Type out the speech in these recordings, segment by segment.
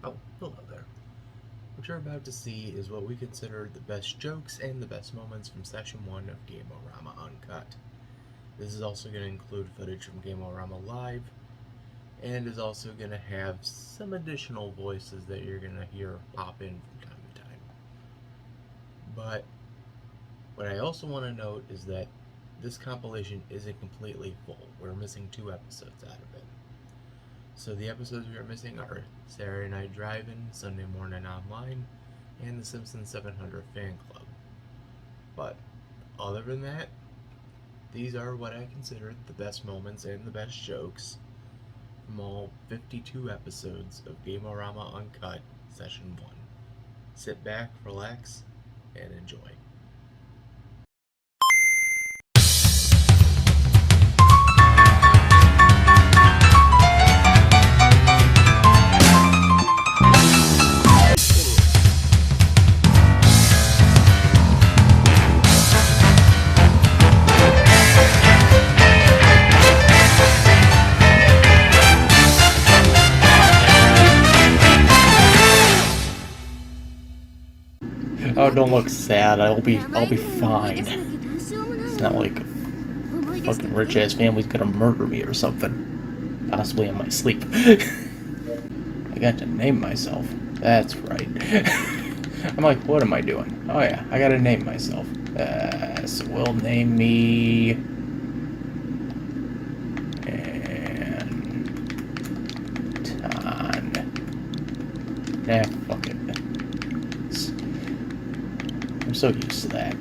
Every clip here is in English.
Oh, hello there. What you're about to see is what we consider the best jokes and the best moments from Session 1 of Gama-O-Rama Uncut. This is also going to include footage from Gama-O-Rama Live, and is also going to have some additional voices that you're going to hear pop in from time to time. But what I also want to note is that this compilation isn't completely full. We're missing 2 episodes out of it. So the episodes we are missing are Saturday Night Drive-In, Sunday Morning Online, and The Simpsons 700 Fan Club. But other than that, these are what I consider the best moments and the best jokes from all 52 episodes of Gama-O-Rama Uncut Session 1. Sit back, relax, and enjoy. Oh, don't look sad. I'll be fine. It's not like a fucking rich ass family's gonna murder me or something. Possibly in my sleep. I got to name myself. That's right. I'm like, what am I doing? Oh yeah, I gotta name myself. So we'll name me... Anton. Nah, fuck it. I'm so used to that.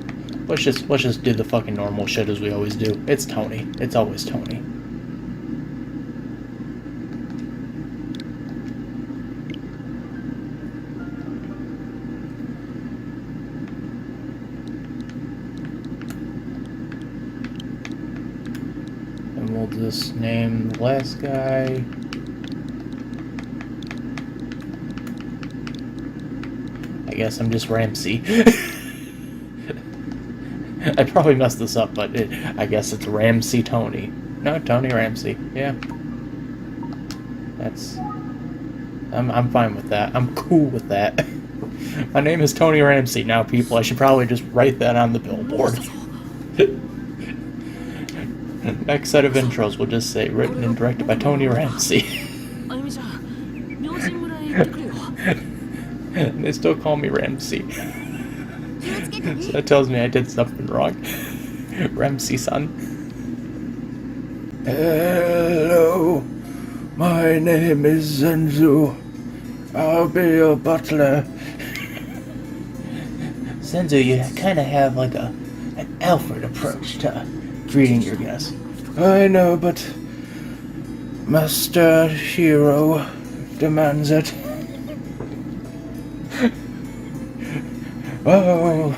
Let's just do the fucking normal shit as we always do. It's Tony. It's always Tony. And we'll just name the last guy. I guess I'm just Ramsey. I probably messed this up, but I guess it's Ramsey Tony. No, Tony Ramsey. Yeah. That's... I'm fine with that. I'm cool with that. My name is Tony Ramsey now, people. I should probably just write that on the billboard. Next set of intros will just say, written and directed by Tony Ramsey. They still call me Ramsey. So that tells me I did something wrong. Ramsey-san. Hello, my name is Zenzu. I'll be your butler. Zenzu, you kind of have like an Alfred approach to greeting your guests. I know, but Master Hero demands it. Oh,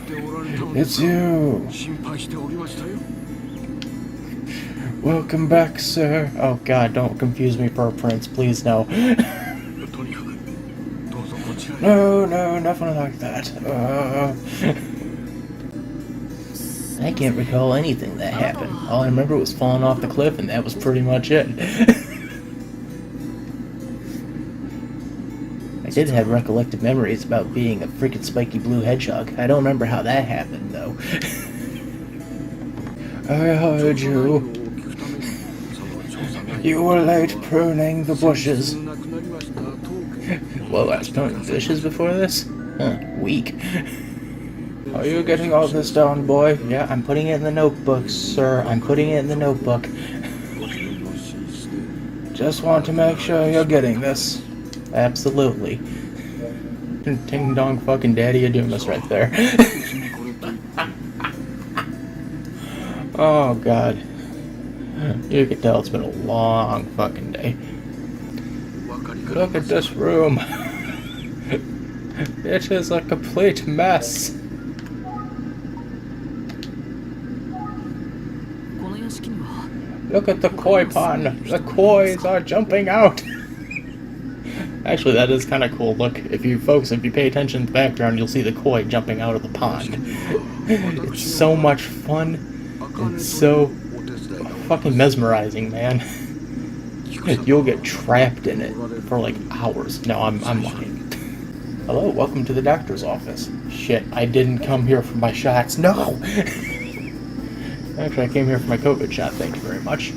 it's you. Welcome back, sir. Oh god, don't confuse me for a prince, please no. No, nothing like that. I can't recall anything that happened. All I remember was falling off the cliff, and that was pretty much it. I did have recollected memories about being a freaking spiky blue hedgehog. I don't remember how that happened, though. I heard you. You were late pruning the bushes. Whoa, I was pruning bushes before this? Huh, weak. Are you getting all this down, boy? Yeah, I'm putting it in the notebook, sir. I'm putting it in the notebook. Just want to make sure you're getting this. Absolutely. Ding dong fucking daddy of Doomus right there. Oh god. You can tell it's been a long fucking day. Look at this room. It is a complete mess. Look at the koi pond. The kois are jumping out. Actually, that is kind of cool. Look, if you pay attention to the background, you'll see the koi jumping out of the pond. It's so much fun. It's so fucking mesmerizing, man. You'll get trapped in it for like hours. No, I'm lying. Hello, welcome to the doctor's office. Shit, I didn't come here for my shots. No! Actually, I came here for my COVID shot, thank you very much.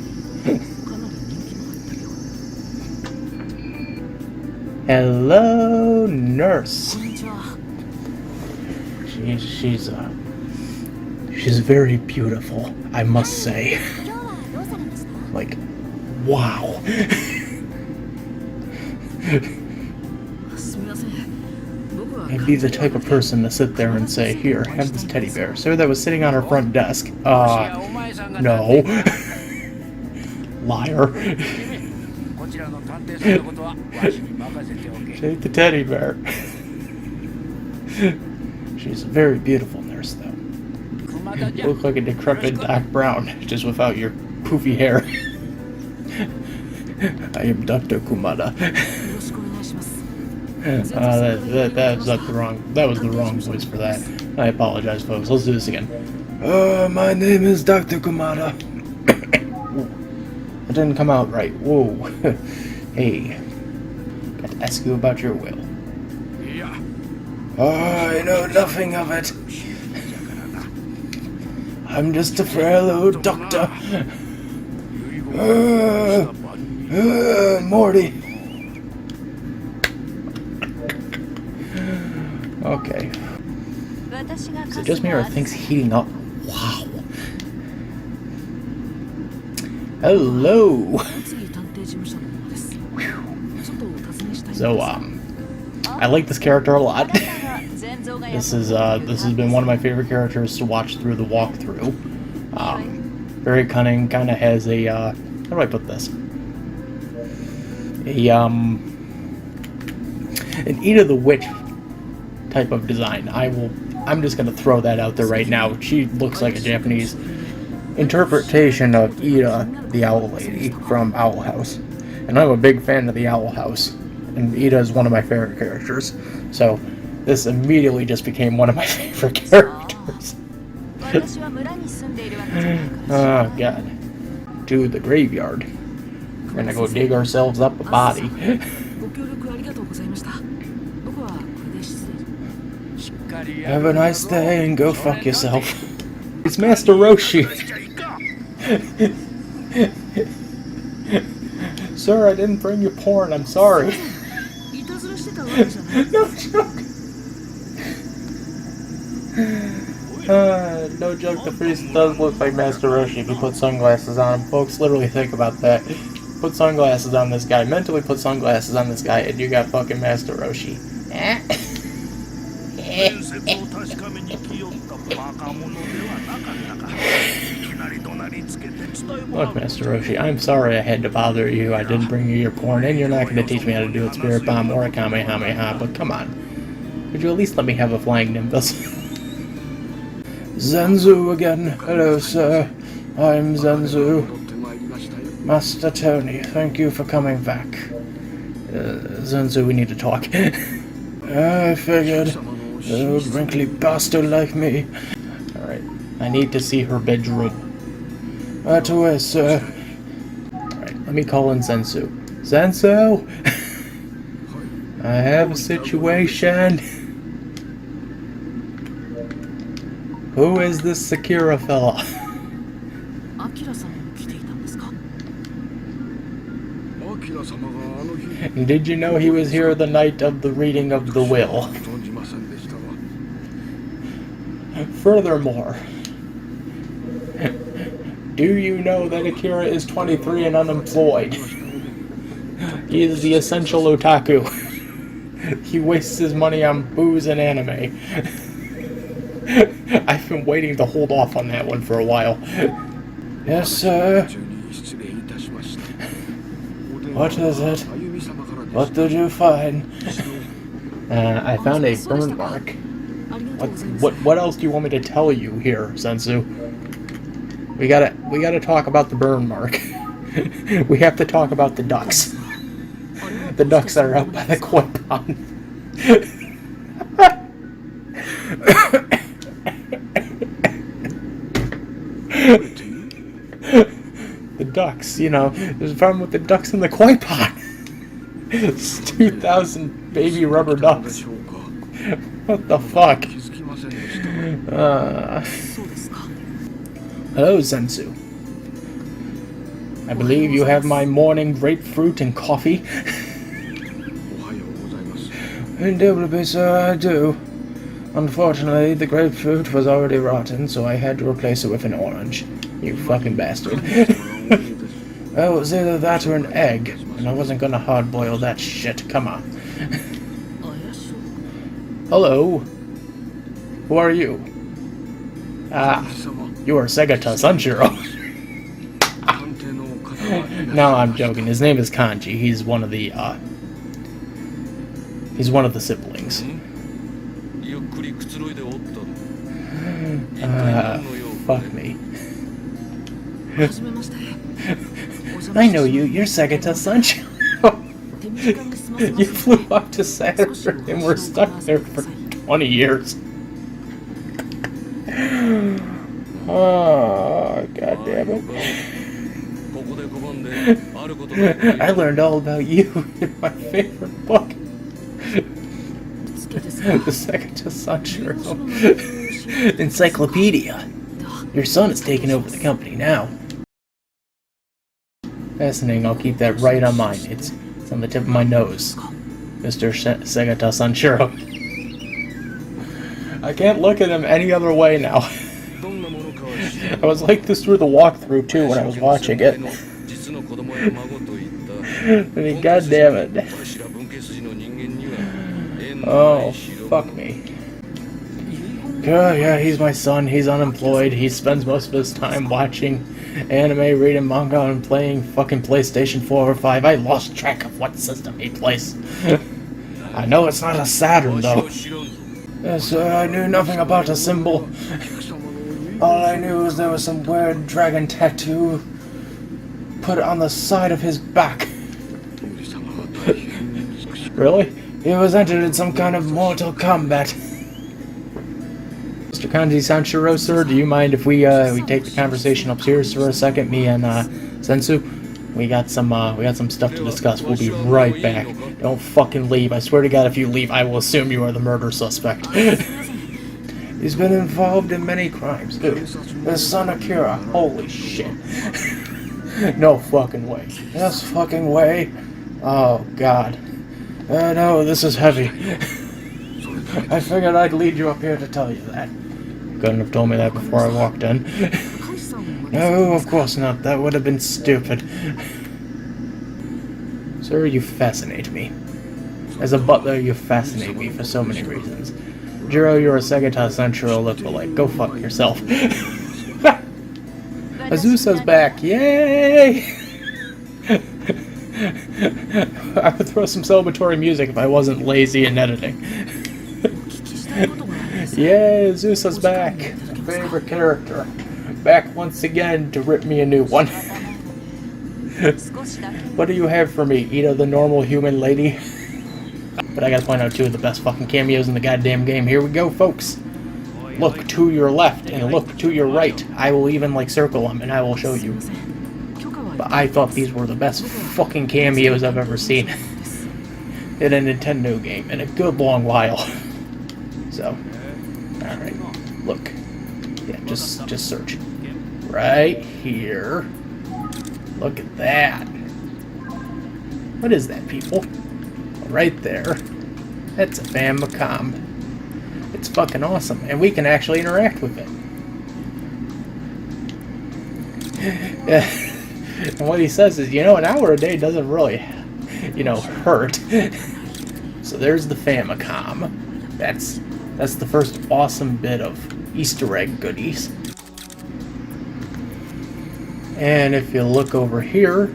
Hello, nurse. She's very beautiful, I must say. Like, wow. I'd be the type of person to sit there and say, here, have this teddy bear. Sir, that was sitting on her front desk. No. Liar. Take the teddy bear. She's a very beautiful nurse, though. You look like a decrepit Doc Brown, just without your poofy hair. I am Dr. Kumada. That was the wrong voice for that. I apologize, folks. Let's do this again. My name is Dr. Kumada. It didn't come out right. Whoa. Hey. Got to ask you about your will. I know nothing of it. I'm just a frail old doctor. Morty. Okay. Is it just me or are things heating up? Wow. Hello. So, I like this character a lot. This has been one of my favorite characters to watch through the walkthrough. Very cunning, kind of has a, how do I put this? An Ida the Witch type of design. I'm just gonna throw that out there right now. She looks like a Japanese interpretation of Ida the Owl Lady from Owl House. And I'm a big fan of the Owl House. And Ida is one of my favorite characters. So this immediately just became one of my favorite characters. Oh god. To the graveyard. We're gonna go dig ourselves up a body. Have a nice day and go fuck yourself. It's Master Roshi. Sir, I didn't bring you porn, I'm sorry. No joke. No joke, the priest does look like Master Roshi if you put sunglasses on him. Folks, literally think about that. Put sunglasses on this guy. Mentally put sunglasses on this guy and you got fucking Master Roshi. Look, Master Roshi, I'm sorry I had to bother you. I didn't bring you your porn, and you're not going to teach me how to do a Spirit Bomb or a Kamehameha, but come on. Could you at least let me have a Flying Nimbus? Zenzu again. Hello, sir. I'm Zenzu. Master Tony, thank you for coming back. Zenzu, we need to talk. I figured. An old wrinkly bastard like me. Alright, I need to see her bedroom. Right away, sir. Alright, let me call in Zensu. Zensu! I have a situation. Who is this Sakura fella? Did you know he was here the night of the reading of the will? Furthermore, do you know that Akira is 23 and unemployed? He is the essential otaku. He wastes his money on booze and anime. I've been waiting to hold off on that one for a while. Yes, sir. What is it? What did you find? I found a burn mark. What else do you want me to tell you here, Sensu? We gotta talk about the burn mark. We have to talk about the ducks. The ducks that are out by the koi pond. The ducks. You know, there's a problem with the ducks in the koi pot. It's 2,000 baby rubber ducks. What the fuck? Hello, Sensu. I believe you have my morning grapefruit and coffee. Indubitably, sir, I do. Unfortunately, the grapefruit was already rotten, so I had to replace it with an orange. You fucking bastard. Well, it was either that or an egg, and I wasn't gonna hard-boil that shit. Come on. Hello. Who are you? Ah, you are Segata Sanshiro. No, I'm joking. His name is Kanji. He's one of the siblings. Fuck me. I know you. You're Segata Sanshiro. You flew up to Saturn and were stuck there for 20 years. Oh, god damn it. I learned all about you in my favorite book. The Segata Sanshiro Encyclopedia. Your son is taking over the company now. Fascinating, I'll keep that right on mine. It's on the tip of my nose. Mr. Segata Sanshiro. I can't look at him any other way now. I was like this through the walkthrough too when I was watching it. I mean, god damn it. Oh, fuck me. Yeah, he's my son. He's unemployed. He spends most of his time watching anime, reading manga, and playing fucking PlayStation 4 or 5. I lost track of what system he plays. I know it's not a Saturn, though. Yes, I knew nothing about a symbol. All I knew was there was some weird dragon tattoo put on the side of his back. Really? He was entered in some kind of Mortal Kombat. Mr. Kanji Sanshiro, sir, do you mind if we take the conversation upstairs for a second? Me and Sensu, we got some stuff to discuss. We'll be right back. Don't fucking leave. I swear to God, if you leave, I will assume you are the murder suspect. He's been involved in many crimes, dude. His son Akira. Holy shit. No fucking way. Yes fucking way. Oh God. No, this is heavy. I figured I'd lead you up here to tell you that. Couldn't have told me that before I walked in. No, of course not. That would have been stupid. Sir, you fascinate me. As a butler, you fascinate me for so many reasons. Jiro, you're a Segata Sanshiro lookalike. Go fuck yourself. Azusa's back. Yay! I would throw some celebratory music if I wasn't lazy in editing. Yay, Azusa's back. My favorite character. Back once again to rip me a new one. What do you have for me, Ida the normal human lady? But I gotta point out two of the best fucking cameos in the goddamn game. Here we go, folks. Look to your left and look to your right. I will even circle them and I will show you. But I thought these were the best fucking cameos I've ever seen in a Nintendo game in a good long while. So, alright, look. Yeah, just search. Right here. Look at that. What is that, people? Right there. That's a Famicom. It's fucking awesome, and we can actually interact with it. Yeah. And what he says is, an hour a day doesn't really, hurt. So there's the Famicom. That's the first awesome bit of Easter egg goodies. And if you look over here,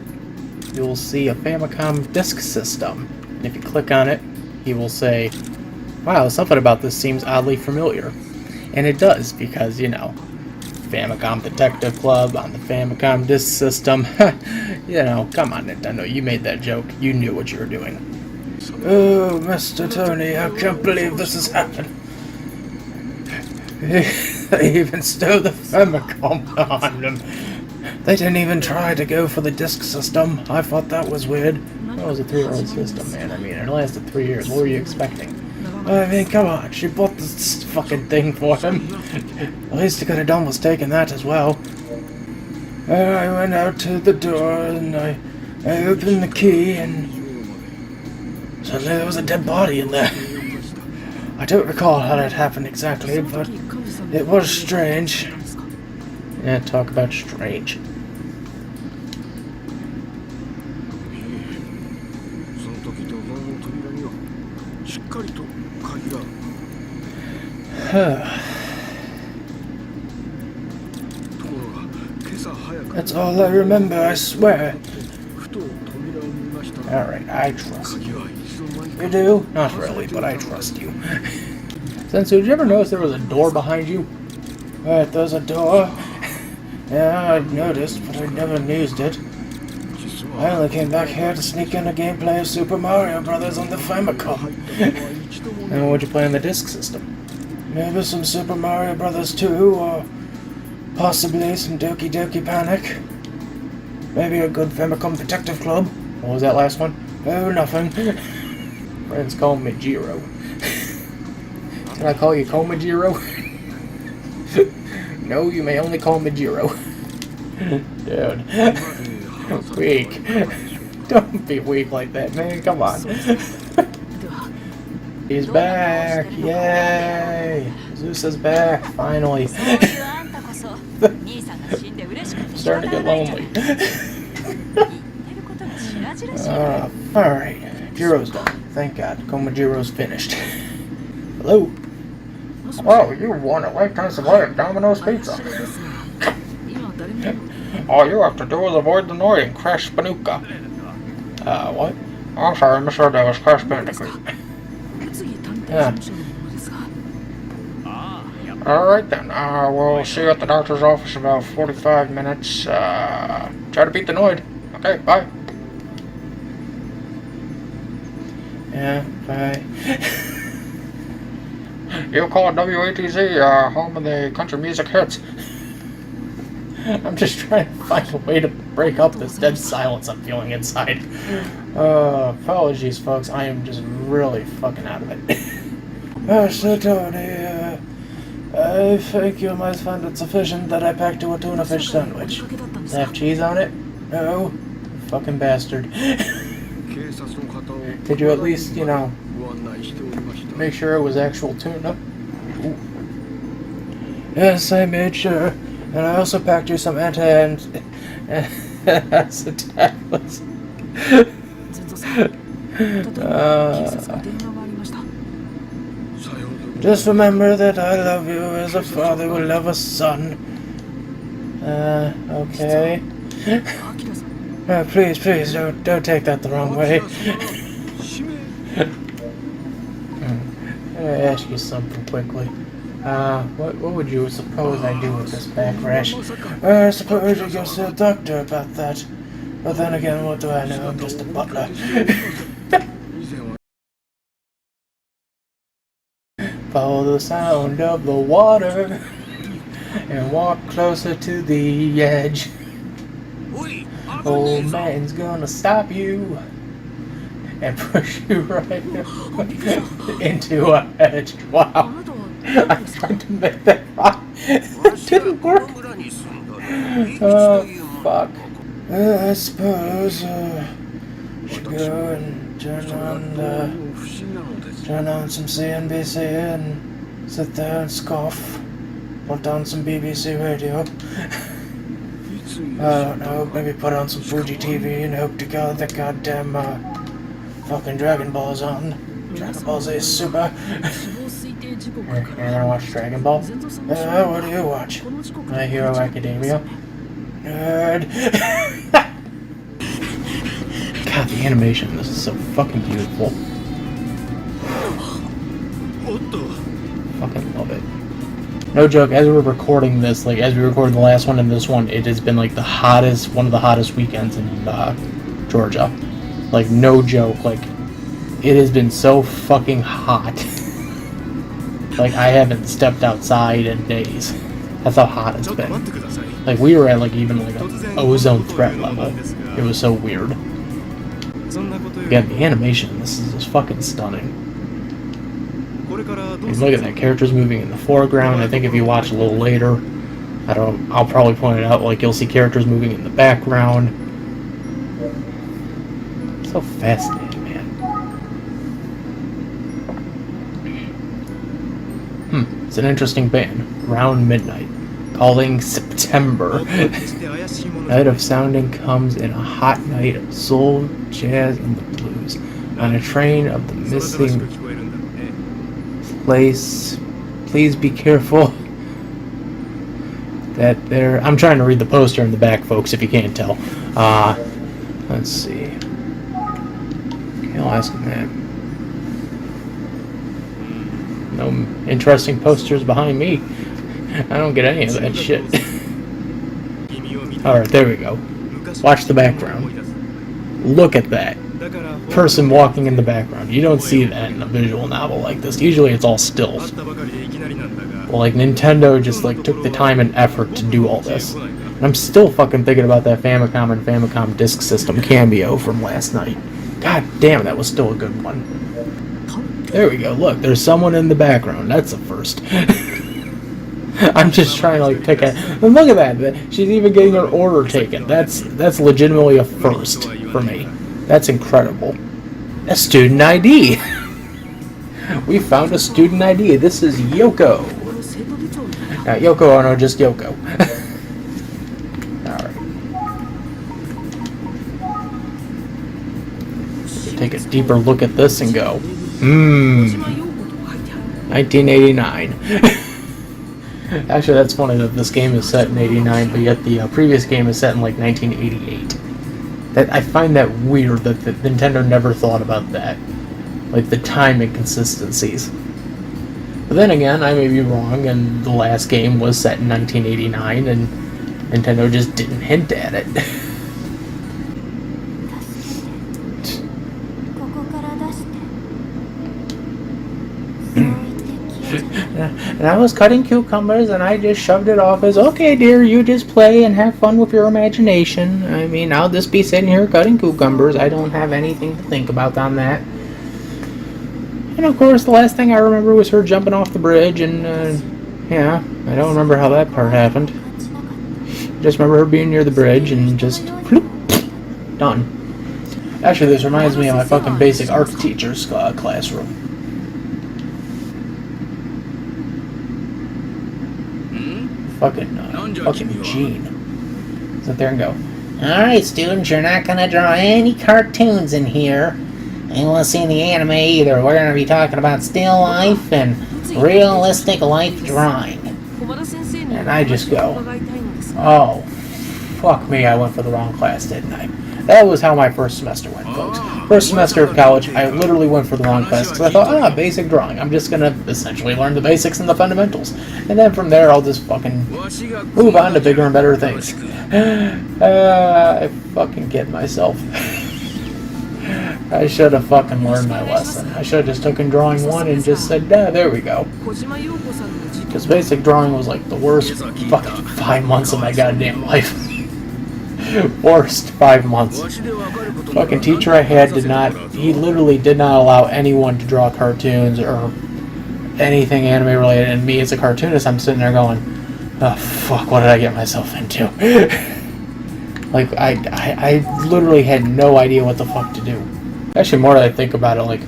you'll see a Famicom disk system. And if you click on it, he will say, wow, something about this seems oddly familiar. And it does, because, Famicom Detective Club on the Famicom disk system. Come on, Nintendo, you made that joke. You knew what you were doing. Oh, Mr. Tony, I can't believe this has happened. They even stole the Famicom on them. They didn't even try to go for the disc system. I thought that was weird. That was a 3-year-old system, man. I mean, it lasted 3 years. What were you expecting? I mean, come on. She bought this fucking thing for him. At least he could have done was taken that as well. I went out to the door and I opened the key and suddenly there was a dead body in there. I don't recall how that happened exactly, but it was strange. Yeah, talk about strange. That's all I remember, I swear. Alright, I trust you. You do? Not really, but I trust you. Sensu, did you ever notice there was a door behind you? Right, there's a door. Yeah, I noticed, but I never used it. I only came back here to sneak in a gameplay of Super Mario Brothers on the Famicom. And what'd you play on the disc system? Maybe some Super Mario Brothers 2, or possibly some Doki Doki Panic. Maybe a good Famicom Detective Club. What was that last one? Oh, nothing. Friends call me Jiro. Can I call you Komajiro? No, you may only call me Jiro. Dude. Weak. Don't be weak like that, man. Come on. He's back. Yay. Zeus is back. Finally. Starting to get lonely. Alright. Jiro's done. Thank God. Komajiro's finished. Hello. Oh, you won a lifetime supply of Domino's Pizza. All you have to do is avoid the noise and Crash Spanuka. What? Oh, sorry, misheard that was Crash Bandicoot. Yeah. Alright then, we'll see you at the doctor's office in about 45 minutes. Try to beat the Noid. Okay, bye. Yeah, bye. You call it WATZ, home of the country music hits. I'm just trying to find a way to break up this dead silence I'm feeling inside. Apologies, folks. I am just really fucking out of it. So Tony, I think you might find it sufficient that I packed you a tuna fish sandwich. Does it have cheese on it? No. Fucking bastard. Did you at least, you know, make sure it was actual tuna? Ooh. Yes, I made sure. And I also packed you some anti-acetablets. Just remember that I love you as a father will love a son. Okay. Please, don't take that the wrong way. Let me ask you something quickly. What would you suppose I do with this back rash? I suppose you go to the doctor about that. But then again, what do I know? I'm just a butler. Follow the sound of the water and walk closer to the edge. Old man's gonna stop you and push you right into a hedge. Wow. I tried to make that rock. It didn't work. Oh, fuck. I suppose should go and turn on some CNBC and sit there and scoff. Put on some BBC radio. I don't know, maybe put on some Fuji TV and hope to God that goddamn fucking Dragon Ball's on. Dragon Ball Z Super. You wanna watch Dragon Ball? What do you watch? My Hero Academia. Nerd. God, the animation in this is so fucking beautiful. Fucking love it. No joke, as we're recording this, like as we recorded the last one and this one, it has been like the hottest, one of the hottest weekends in Georgia. Like no joke, like it has been so fucking hot. Like I haven't stepped outside in days. That's how hot it's been. Like, we were at, like, even, like, a ozone threat level. It was so weird. Again, the animation in this is just fucking stunning. And look at that, characters moving in the foreground. I think if you watch a little later, I'll probably point it out, like, you'll see characters moving in the background. So fascinating, man. It's an interesting band. Around midnight. Calling September. Night of Sounding comes in a hot night of soul, jazz, and the blues. On a train of the missing place. Please be careful. That there. I'm trying to read the poster in the back, folks, if you can't tell. Let's see. Okay, I'll ask him that. No interesting posters behind me. I don't get any of that shit. Alright, there we go. Watch the background. Look at that. Person walking in the background. You don't see that in a visual novel like this. Usually it's all stills. Well, like, Nintendo just, like, took the time and effort to do all this. And I'm still fucking thinking about that Famicom and Famicom Disk System cameo from last night. God damn, that was still a good one. There we go. Look, there's someone in the background. That's a first. I'm just trying to, like, pick at. And look at that. She's even getting her order taken. That's legitimately a first for me. That's incredible. A student ID. We found a student ID. This is Yoko. Not Yoko Ono, just Yoko. Alright. Take a deeper look at this and go, 1989. Actually, that's funny that this game is set in 89, but yet the previous game is set in, like, 1988. I find that weird that Nintendo never thought about that. Like, the time inconsistencies. But then again, I may be wrong, and the last game was set in 1989, and Nintendo just didn't hint at it. And I was cutting cucumbers, and I just shoved it off as, okay, dear, you just play and have fun with your imagination. I mean, I'll just be sitting here cutting cucumbers. I don't have anything to think about on that. And of course, the last thing I remember was her jumping off the bridge, and, yeah, I don't remember how that part happened. I just remember her being near the bridge, and just, bloop, done. Actually, this reminds me of my fucking basic art teacher's classroom. Fucking Gene. Sit there and go, alright, students, you're not gonna draw any cartoons in here. I won't see any anime either. We're gonna be talking about still life and realistic life drawing. And I just go, oh, fuck me, I went for the wrong class, didn't I? That was how my first semester went, folks. First semester of college, I literally went for the wrong class because I thought, basic drawing. I'm just going to essentially learn the basics and the fundamentals. And then from there, I'll just fucking move on to bigger and better things. I fucking kid myself. I should have fucking learned my lesson. I should have just taken drawing 1 and just said, there we go. Because basic drawing was like the worst fucking 5 months of my goddamn life. Worst 5 months. Fucking teacher I had he literally did not allow anyone to draw cartoons or anything anime related, and me as a cartoonist, I'm sitting there going, oh fuck, what did I get myself into? Like, I literally had no idea what the fuck to do. Actually, more that I think about it, like,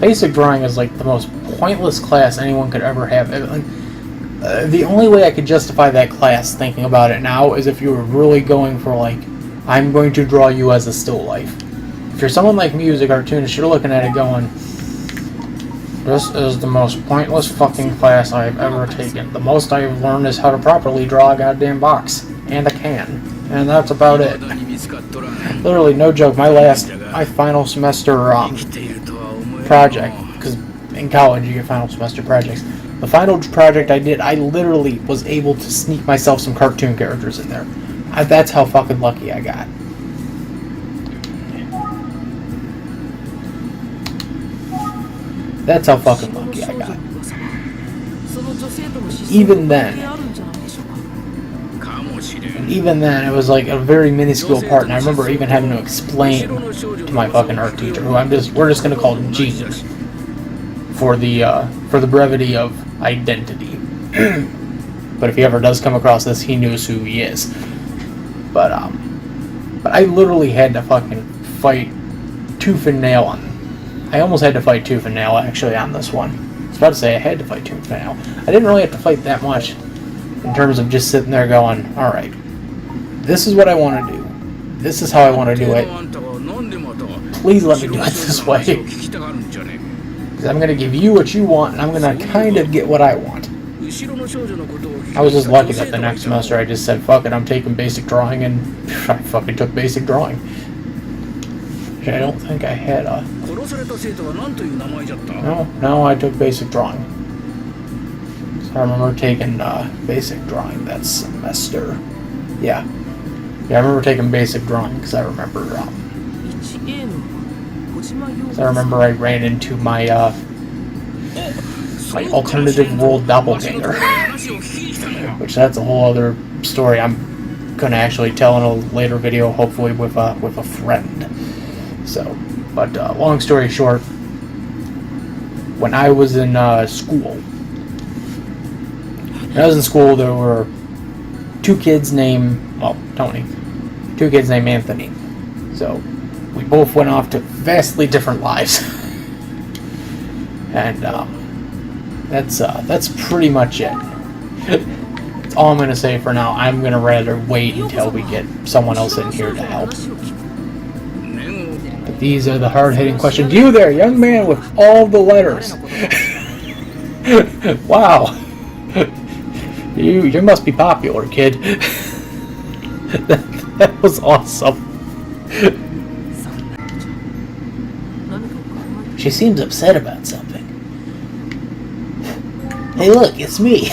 basic drawing is like the most pointless class anyone could ever have. The only way I could justify that class, thinking about it now, is if you were really going for, like, I'm going to draw you as a still life. If you're someone like me who's a cartoonist, you're looking at it going, this is the most pointless fucking class I've ever taken. The most I've learned is how to properly draw a goddamn box. And a can. And that's about it. Literally, no joke, my final semester project, because in college you get final semester projects. The final project I did, I literally was able to sneak myself some cartoon characters in there. That's how fucking lucky I got. That's how fucking lucky I got. Even then, And even then, it was like a very minuscule part, and I remember even having to explain to my fucking art teacher, who we're just gonna call Gene for the brevity of identity. But if he ever does come across this, he knows who he is. But I literally had to fucking fight tooth and nail on. I almost had to fight tooth and nail actually on this one. I was about to say I had to fight tooth and nail. I didn't really have to fight that much in terms of just sitting there going, alright, this is what I want to do. This is how I want to do it. Please let me do it this way. Because I'm going to give you what you want, and I'm going to kind of get what I want. I was just lucky that the next semester I just said, fuck it, I'm taking basic drawing, and I fucking took basic drawing. Which I don't think I had a... No, I took basic drawing. So I remember taking basic drawing that semester. Yeah, I remember taking basic drawing because I remember... I ran into my my alternative world doppelganger, which that's a whole other story I'm gonna actually tell in a later video, hopefully with a friend. So, but long story short, when I was in school, there were two kids named Anthony. So we both went off to vastly different lives, and that's pretty much it. That's all I'm gonna say for now. I'm gonna rather wait until we get someone else in here to help. But these are the hard-hitting questions. You there, young man with all the letters. Wow. You must be popular, kid. That was awesome. She seems upset about something. Hey look, it's me.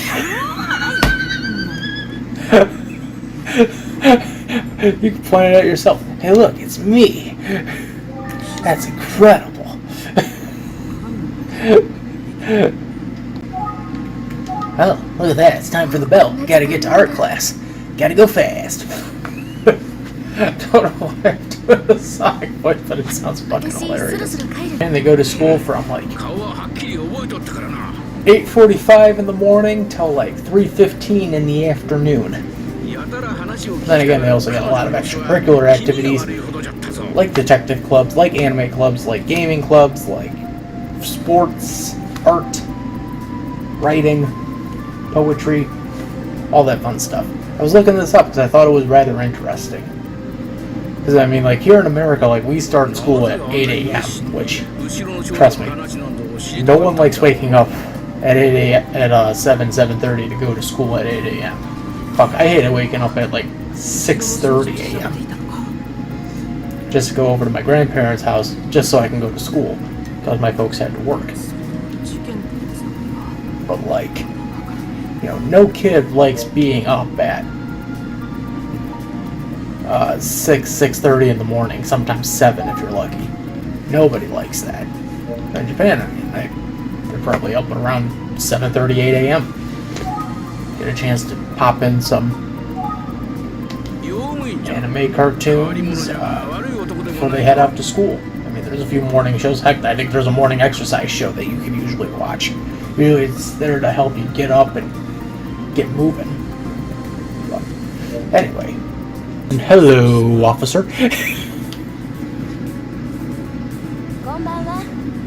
You can point it out yourself. Hey look, it's me. That's incredible. Oh, look at that. It's time for the bell. Gotta get to art class. Gotta go fast. I don't know why I'm doing the sonic voice, but it sounds fucking hilarious. And they go to school from like 8:45 in the morning till like 3:15 in the afternoon. Then again, they also got a lot of extracurricular activities, like detective clubs, like anime clubs, like gaming clubs, like sports, art, writing, poetry, all that fun stuff. I was looking this up because I thought it was rather interesting. Because, I mean, like, here in America, like, we start school at 8 a.m., which, trust me, no one likes waking up at 7:30 to go to school at 8 a.m. Fuck, I hated waking up at, like, 6:30 a.m. just to go over to my grandparents' house, just so I can go to school, because my folks had to work. But, like, you know, no kid likes being up at 6:30 in the morning, sometimes 7 if you're lucky. Nobody likes that. In Japan, I mean, they're probably up around 7:30, 8 a.m. Get a chance to pop in some anime cartoons before they head out to school. I mean, there's a few morning shows. Heck, I think there's a morning exercise show that you can usually watch. Usually it's there to help you get up and get moving. But anyway. Hello, officer.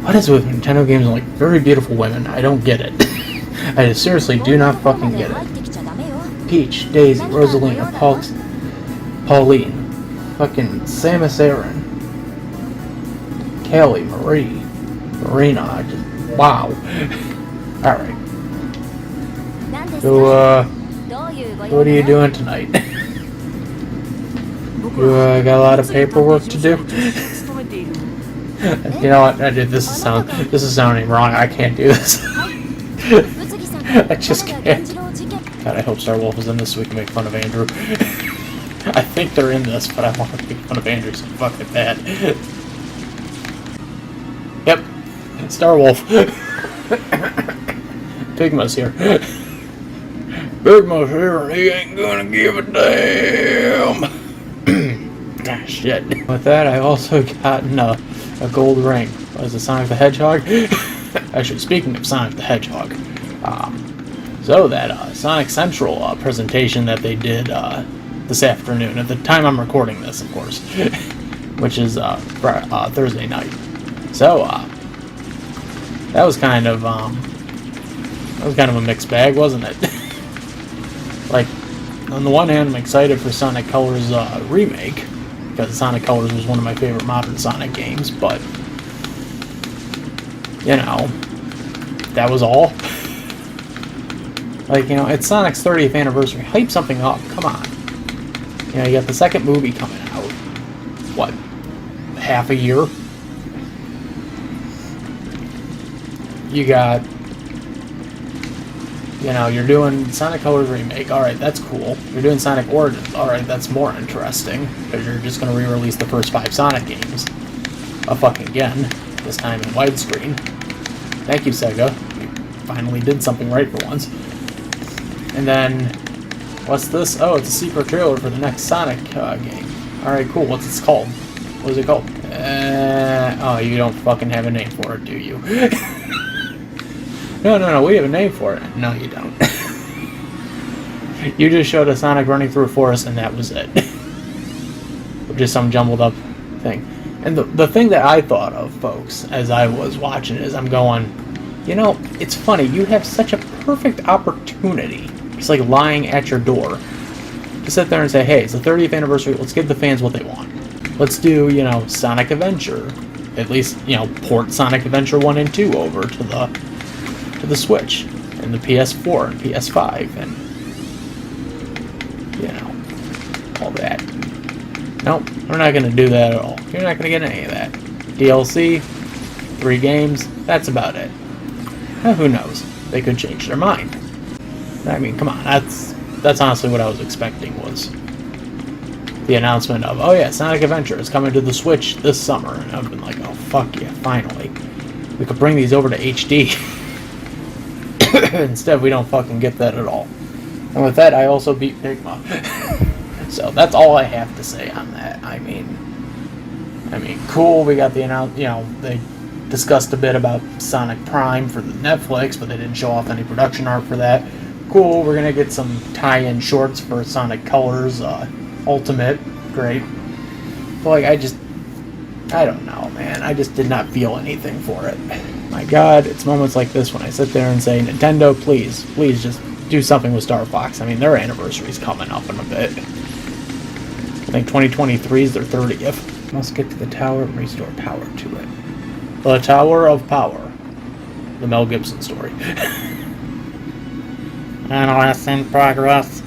What is with Nintendo games and like very beautiful women? I don't get it. I seriously do not fucking get it. Peach, Daisy, Rosalina, Pauline, fucking Samus Aran, Kelly, Marie, Marina. Wow. All right. So, what are you doing tonight? You got a lot of paperwork to do. You know what? This is sounding wrong. I can't do this. I just can't. God, I hope Star Wolf is in this so we can make fun of Andrew. I think they're in this, but I want to make fun of Andrew so fucking bad. Yep, Star Wolf. Pigma's here. Big Mo's here and he ain't gonna give a damn. Ah, shit. With that, I also gotten a gold ring. Was it Sonic the Hedgehog? Actually, speaking of Sonic the Hedgehog, so that Sonic Central presentation that they did this afternoon, at the time I'm recording this, of course, which is Thursday night. So that was kind of a mixed bag, wasn't it? Like, on the one hand, I'm excited for Sonic Colors remake, because Sonic Colors was one of my favorite modern Sonic games, but you know, that was all. Like, you know, it's Sonic's 30th anniversary. Hype something up. Come on. You know, you got the second movie coming out. What? Half a year? You got, you know, you're doing Sonic Colors Remake. Alright, that's cool. You're doing Sonic Origins. Alright, that's more interesting. Because you're just going to re-release the first 5 Sonic games. Fucking again. This time in widescreen. Thank you, Sega. You finally did something right for once. And then, what's this? Oh, it's a secret trailer for the next Sonic game. Alright, cool. What's it called? What is it called? Oh, you don't fucking have a name for it, do you? No, we have a name for it. No, you don't. You just showed a Sonic running through a forest and that was it. Just some jumbled up thing. And the thing that I thought of, folks, as I was watching is I'm going, you know, it's funny, you have such a perfect opportunity. It's like lying at your door. To sit there and say, hey, it's the 30th anniversary, let's give the fans what they want. Let's do, you know, Sonic Adventure. At least, you know, port Sonic Adventure 1 and 2 over to the Switch and the PS4 and PS5 and, you know, all that. Nope, we're not going to do that at all. You're not going to get any of that. DLC, 3 games, that's about it. Who knows? They could change their mind. I mean, come on, that's honestly what I was expecting was the announcement of, oh yeah, Sonic Adventure is coming to the Switch this summer. And I've been like, oh fuck yeah, finally. We could bring these over to HD. Instead, we don't fucking get that at all. And with that, I also beat Pigma. So that's all I have to say on that. I mean, cool. We got the announcement. You know, they discussed a bit about Sonic Prime for the Netflix, but they didn't show off any production art for that. Cool. We're gonna get some tie-in shorts for Sonic Colors Ultimate. Great. But like, I don't know, man. I just did not feel anything for it. My God, it's moments like this when I sit there and say, Nintendo, please just do something with Star Fox. I mean, their anniversary's coming up in a bit. I think 2023 is their 30th. Must get to the tower and restore power to it. The Tower of Power. The Mel Gibson story. Analysis in progress.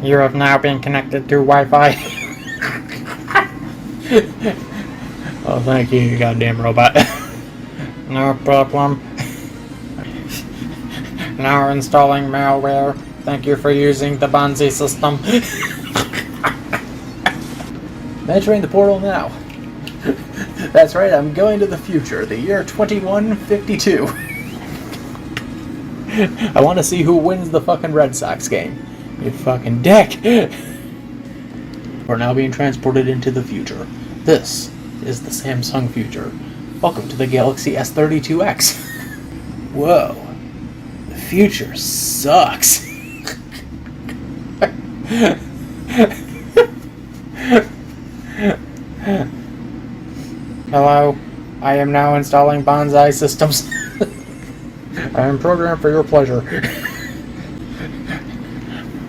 You have now been connected to Wi-Fi. Oh, thank you, you goddamn robot. No problem. Now installing malware. Thank you for using the Bonzi system. Entering the portal now. That's right, I'm going to the future, the year 2152. I want to see who wins the fucking Red Sox game. You fucking dick. We're now being transported into the future. This is the Samsung future. Welcome to the Galaxy S32X. Whoa. The future sucks. Hello. I am now installing Bonsai systems. I am programmed for your pleasure.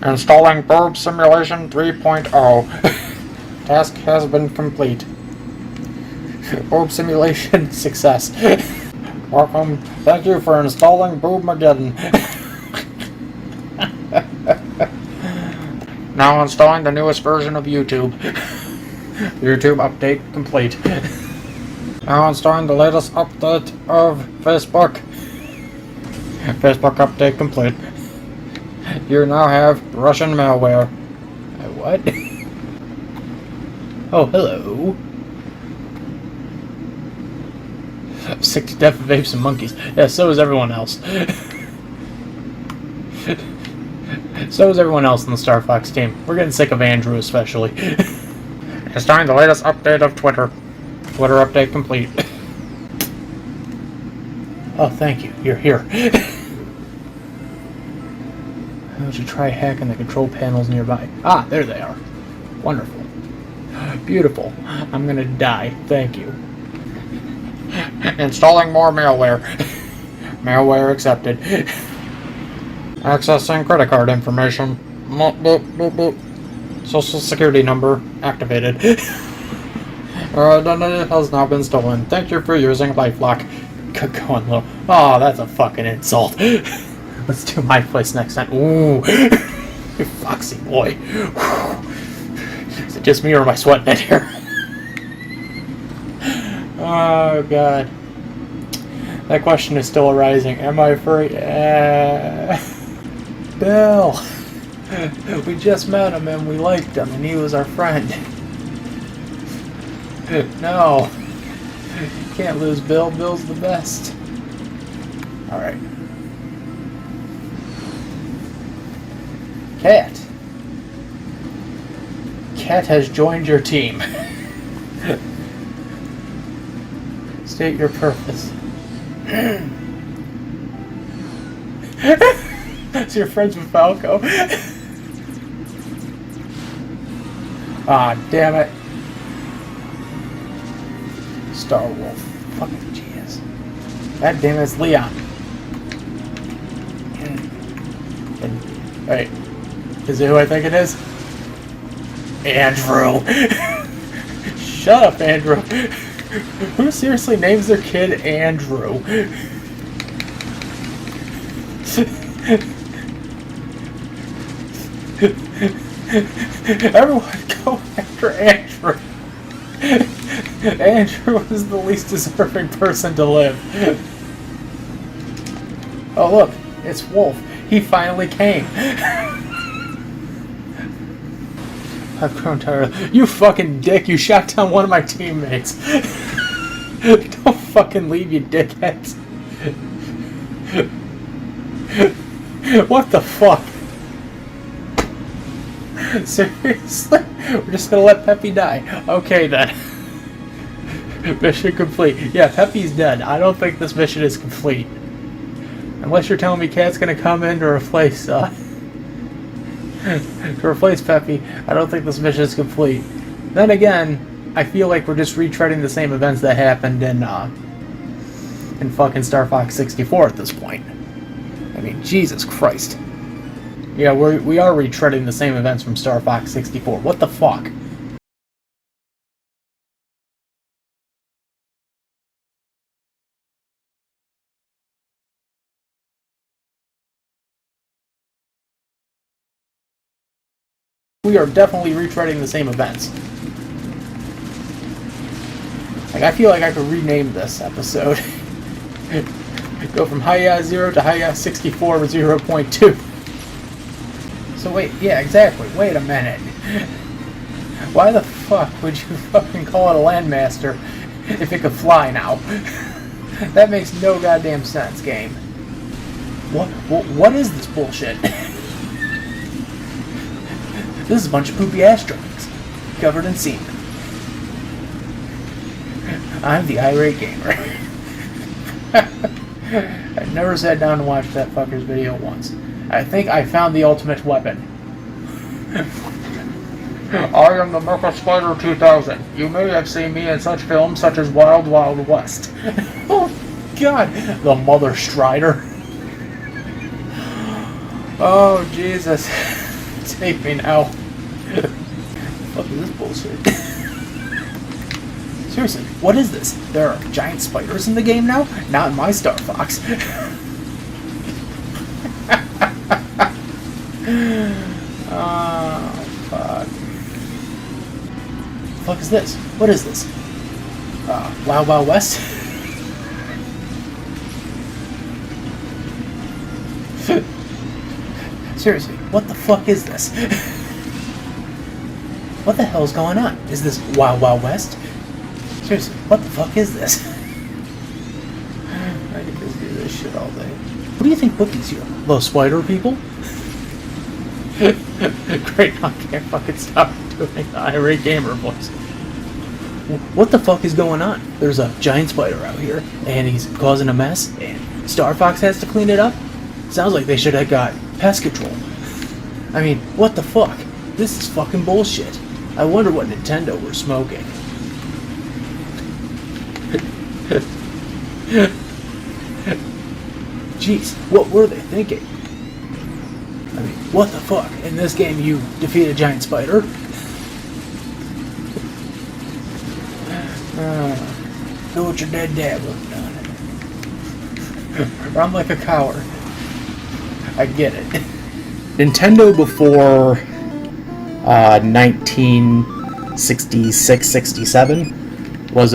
Installing Burb Simulation 3.0. Task has been complete. Burb Simulation success. Welcome. Thank you for installing Boobmageddon. Now installing the newest version of YouTube. YouTube update complete. Now installing the latest update of Facebook. Facebook update complete. You now have Russian malware. What? Oh, hello. I'm sick to death of apes and monkeys. Yeah, so is everyone else. So is everyone else in the Star Fox team. We're getting sick of Andrew, especially. It's time the latest update of Twitter. Twitter update complete. Oh, thank you. You're here. How would you try hacking the control panels nearby? Ah, there they are. Wonderful. Beautiful. I'm gonna die. Thank you. Installing more malware. Malware accepted. Accessing credit card information. Boop, boop, boop, boop. Social security number activated. Identity has now been stolen. Thank you for using LifeLock. Go on, little. Oh, that's a fucking insult. Let's do my place next time. Ooh, you foxy boy. Is it just me or am I sweating in here? Oh god. That question is still arising. Am I free? Bill. We just met him and we liked him and he was our friend. No. Can't lose Bill. Bill's the best. Alright. Cat. Cat has joined your team. State your purpose. So you're friends with Falco? Ah, damn it. Star Wolf. Fucking jeez. God damn it, it's Leon. Wait. Is it who I think it is? Andrew. Shut up, Andrew. Who seriously names their kid Andrew? Everyone go after Andrew. Andrew is the least deserving person to live. Oh look, it's Wolf. He finally came. I've grown tired. You fucking dick, you shot down one of my teammates. Don't fucking leave, you dickheads. What the fuck? Seriously? We're just gonna let Peppy die. Okay then. Mission complete. Yeah, Peppy's dead. I don't think this mission is complete. Unless you're telling me Cat's gonna come in to replace Peppy, I don't think this mission is complete. Then again, I feel like we're just retreading the same events that happened in fucking Star Fox 64 at this point. I mean, Jesus Christ. Yeah, we are retreading the same events from Star Fox 64. What the fuck? We are definitely retreading the same events. Like, I feel like I could rename this episode. Go from Hi-Ya 0 to Hi-Ya 64 0.2. So wait, yeah, exactly. Wait a minute. Why the fuck would you fucking call it a Landmaster if it could fly now? That makes no goddamn sense, game. What is this bullshit? This is a bunch of poopy ass drawings, covered in semen. I'm the irate gamer. I've never sat down to watch that fucker's video once. I think I found the ultimate weapon. I am the Mecha Spider 2000. You may have seen me in such films such as Wild Wild West. Oh god, the Mother Strider. Oh Jesus. Take me now. What is this bullshit? Seriously, what is this? There are giant spiders in the game now? Not in my Star Fox. Oh, fuck. The fuck is this? What is this? Wild Wild West? Seriously, what the fuck is this? What the hell's going on? Is this Wild Wild West? Seriously, what the fuck is this? I could just do this shit all day. What do you think bookings here? Those spider people? Great, I can't fucking stop doing the irate gamer voice. What the fuck is going on? There's a giant spider out here, and he's causing a mess, and Star Fox has to clean it up? Sounds like they should have got pest control. I mean, what the fuck? This is fucking bullshit. I wonder what Nintendo were smoking. Jeez, what were they thinking? I mean, what the fuck? In this game you defeat a giant spider? Do what your dead dad would have done. I'm like a coward. I get it. Nintendo before 1966-67 was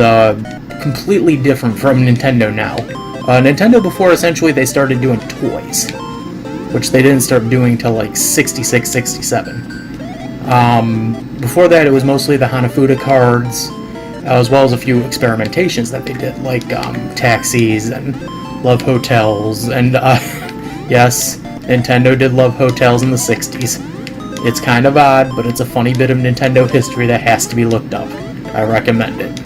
completely different from Nintendo now. Nintendo before, essentially, they started doing toys, which they didn't start doing till like 66-67. Before that, it was mostly the Hanafuda cards, as well as a few experimentations that they did, like taxis and Love Hotels, and yes, Nintendo did Love Hotels in the 60s. It's kind of odd, but it's a funny bit of Nintendo history that has to be looked up. I recommend it.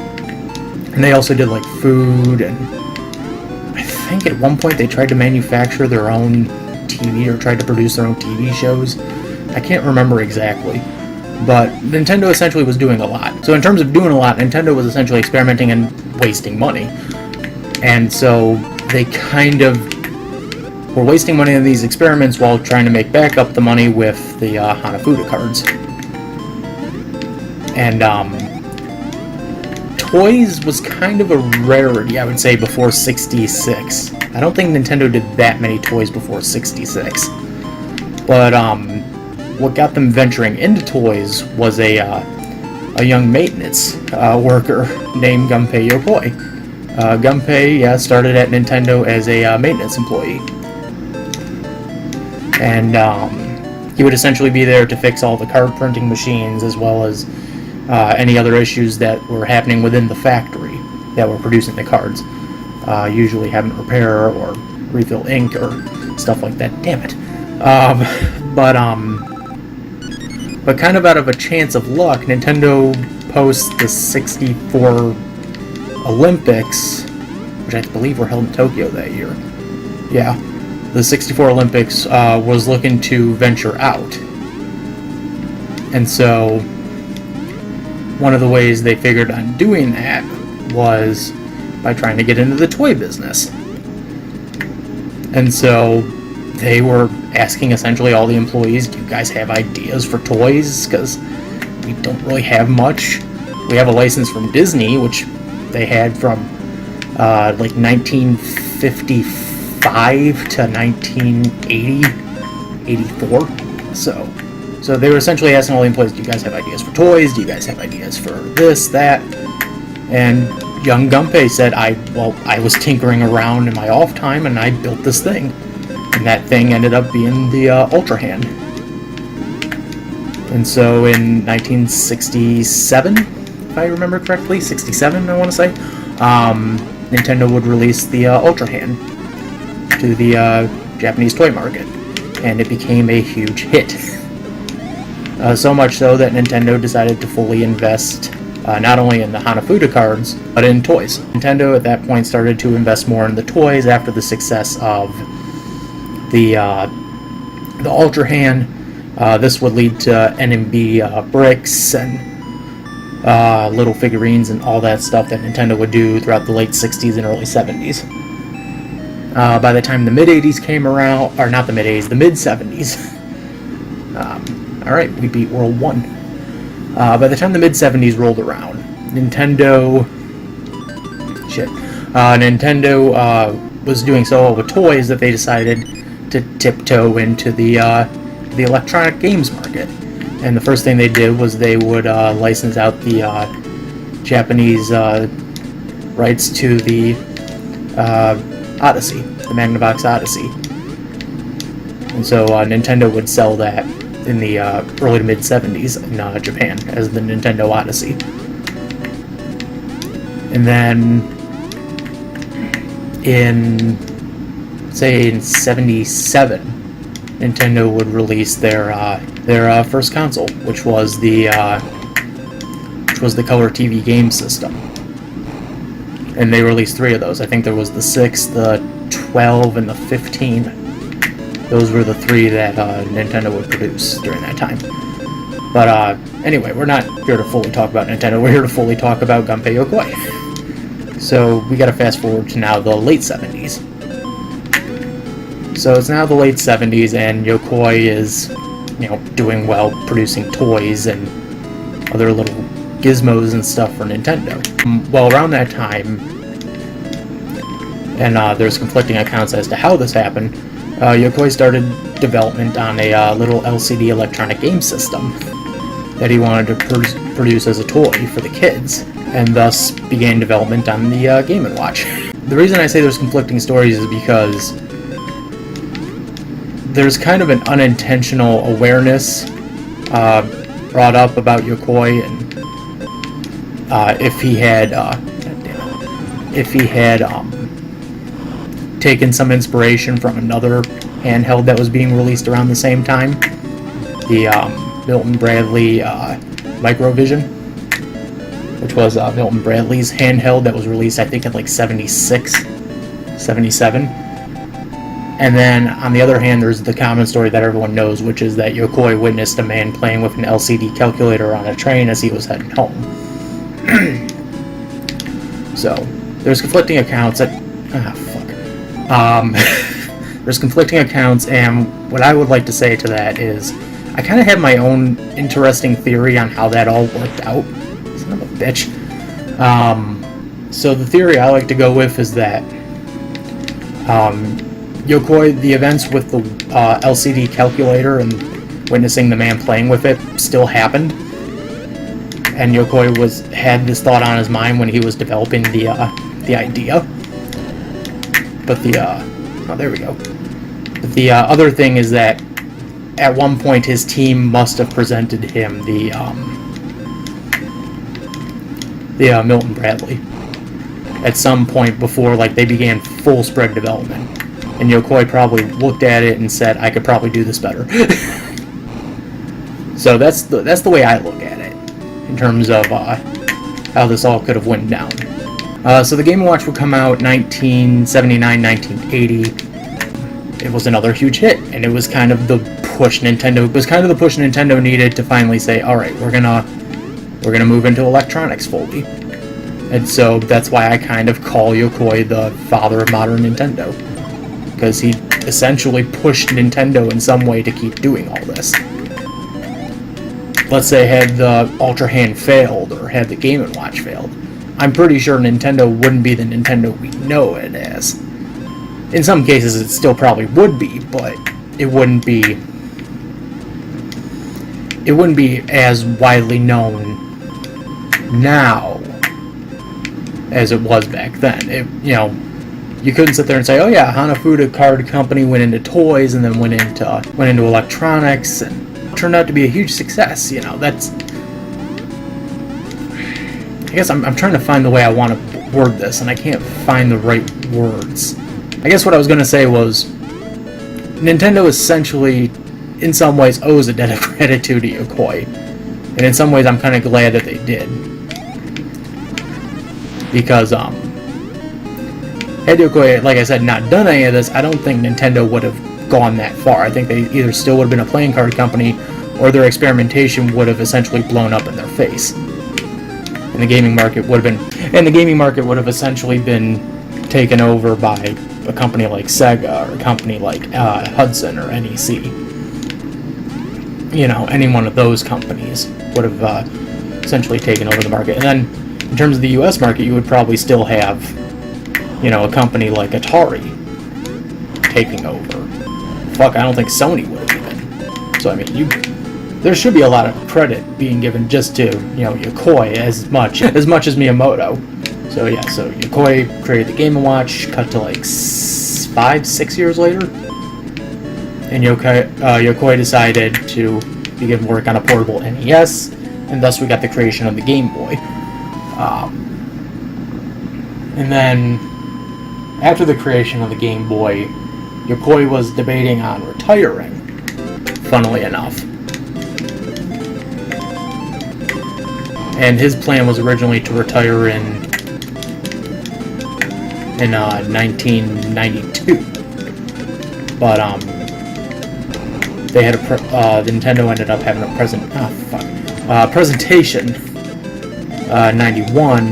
And they also did like food, and I think at one point they tried to manufacture their own TV, or tried to produce their own TV shows. I can't remember exactly. But Nintendo essentially was doing a lot. So in terms of doing a lot, Nintendo was essentially experimenting and wasting money. And so they kind of were wasting money on these experiments while trying to make back up the money with the Hanafuda cards. And toys was kind of a rarity, I would say, before 66. I don't think Nintendo did that many toys before 66. But what got them venturing into toys was a young maintenance worker named Gunpei Yokoi. Gunpei started at Nintendo as a maintenance employee. And he would essentially be there to fix all the card printing machines, as well as any other issues that were happening within the factory that were producing the cards. Usually having to repair or refill ink or stuff like that. Damn it. But kind of out of a chance of luck, Nintendo posts the 64 Olympics, which I believe were held in Tokyo that year. Yeah, the 64 Olympics was looking to venture out. And so one of the ways they figured on doing that was by trying to get into the toy business. And so they were asking essentially all the employees, do you guys have ideas for toys? Because we don't really have much. We have a license from Disney, which they had from like 1955 to 1980, 84. So they were essentially asking all the employees, do you guys have ideas for toys? Do you guys have ideas for this, that? And young Gunpei said, I was tinkering around in my off time and I built this thing. And that thing ended up being the Ultra Hand. And so in 1967, if I remember correctly, 67 I want to say, Nintendo would release the Ultra Hand to the Japanese toy market. And it became a huge hit. So much so that Nintendo decided to fully invest not only in the Hanafuda cards, but in toys. Nintendo at that point started to invest more in the toys after the success of the Ultra Hand. This would lead to NMB bricks and little figurines and all that stuff that Nintendo would do throughout the late 60s and early 70s. By the time the mid-80s came around, or not the mid-80s, the mid-70s, alright, we beat World 1. By the time the mid-70s rolled around, Nintendo was doing so well with toys that they decided to tiptoe into the electronic games market. And the first thing they did was they would license out the Japanese rights to the Odyssey, the Magnavox Odyssey. And so Nintendo would sell that in the early to mid-70s in Japan as the Nintendo Odyssey. And then in 77, Nintendo would release their first console, which was the color TV game system. And they released 3 of those. I think there was the 6, the 12, and the 15. Those were the 3 that Nintendo would produce during that time. But anyway, we're not here to fully talk about Nintendo. We're here to fully talk about Gunpei Yokoi. So we got to fast forward to now the late 70s. So it's now the late 70s, and Yokoi is, doing well, producing toys and other little gizmos and stuff for Nintendo. Well, around that time, and there's conflicting accounts as to how this happened, Yokoi started development on a little LCD electronic game system that he wanted to produce as a toy for the kids, and thus began development on the Game & Watch. The reason I say there's conflicting stories is because there's kind of an unintentional awareness brought up about Yokoi, and if he had taken some inspiration from another handheld that was being released around the same time, the Milton Bradley Microvision, which was Milton Bradley's handheld that was released, I think, in like 76, 77. And then, on the other hand, there's the common story that everyone knows, which is that Yokoi witnessed a man playing with an LCD calculator on a train as he was heading home. So, there's conflicting accounts that... there's conflicting accounts, and what I would like to say to that is, I kind of have my own interesting theory on how that all worked out. Son of a bitch. So the theory I like to go with is that Yokoi, the events with the LCD calculator and witnessing the man playing with it still happened, and Yokoi had this thought on his mind when he was developing the idea. But there we go. But the other thing is that at one point his team must have presented him the Milton Bradley at some point before they began full spread development, and Yokoi probably looked at it and said, I could probably do this better. So that's the way I look at it in terms of how this all could have went down. So the Game & Watch would come out 1979, 1980. It was another huge hit, and it was kind of the push Nintendo needed to finally say, all right, we're gonna move into electronics fully. And so that's why I kind of call Yokoi the father of modern Nintendo, because he essentially pushed Nintendo in some way to keep doing all this. Let's say had the Ultra Hand failed, or had the Game & Watch failed, I'm pretty sure Nintendo wouldn't be the Nintendo we know it as. In some cases it still probably would be, but it wouldn't be as widely known now as it was back then. You couldn't sit there and say, oh yeah, Hanafuda Card Company went into toys and then went into electronics and turned out to be a huge success. That's... I guess I'm trying to find the way I want to word this, and I can't find the right words. I guess what I was going to say was, Nintendo essentially, in some ways, owes a debt of gratitude to Yokoi. And in some ways, I'm kind of glad that they did. Because, had Yokoi, like I said, not done any of this, I don't think Nintendo would have gone that far. I think they either still would have been a playing card company, or their experimentation would have essentially blown up in their face. And the gaming market would have essentially been taken over by a company like Sega, or a company like Hudson or NEC. Any one of those companies would have essentially taken over the market. And then, in terms of the US market, you would probably still have, a company like Atari taking over. Fuck, I don't think Sony would have even. So, there should be a lot of credit being given just to, Yokoi as much as Miyamoto. So yeah, Yokoi created the Game & Watch, cut to 5-6 years later, and Yokoi decided to begin work on a portable NES, and thus we got the creation of the Game Boy. And then, after the creation of the Game Boy, Yokoi was debating on retiring, funnily enough. And his plan was originally to retire in 1992, but they had Nintendo ended up having a presentation 91,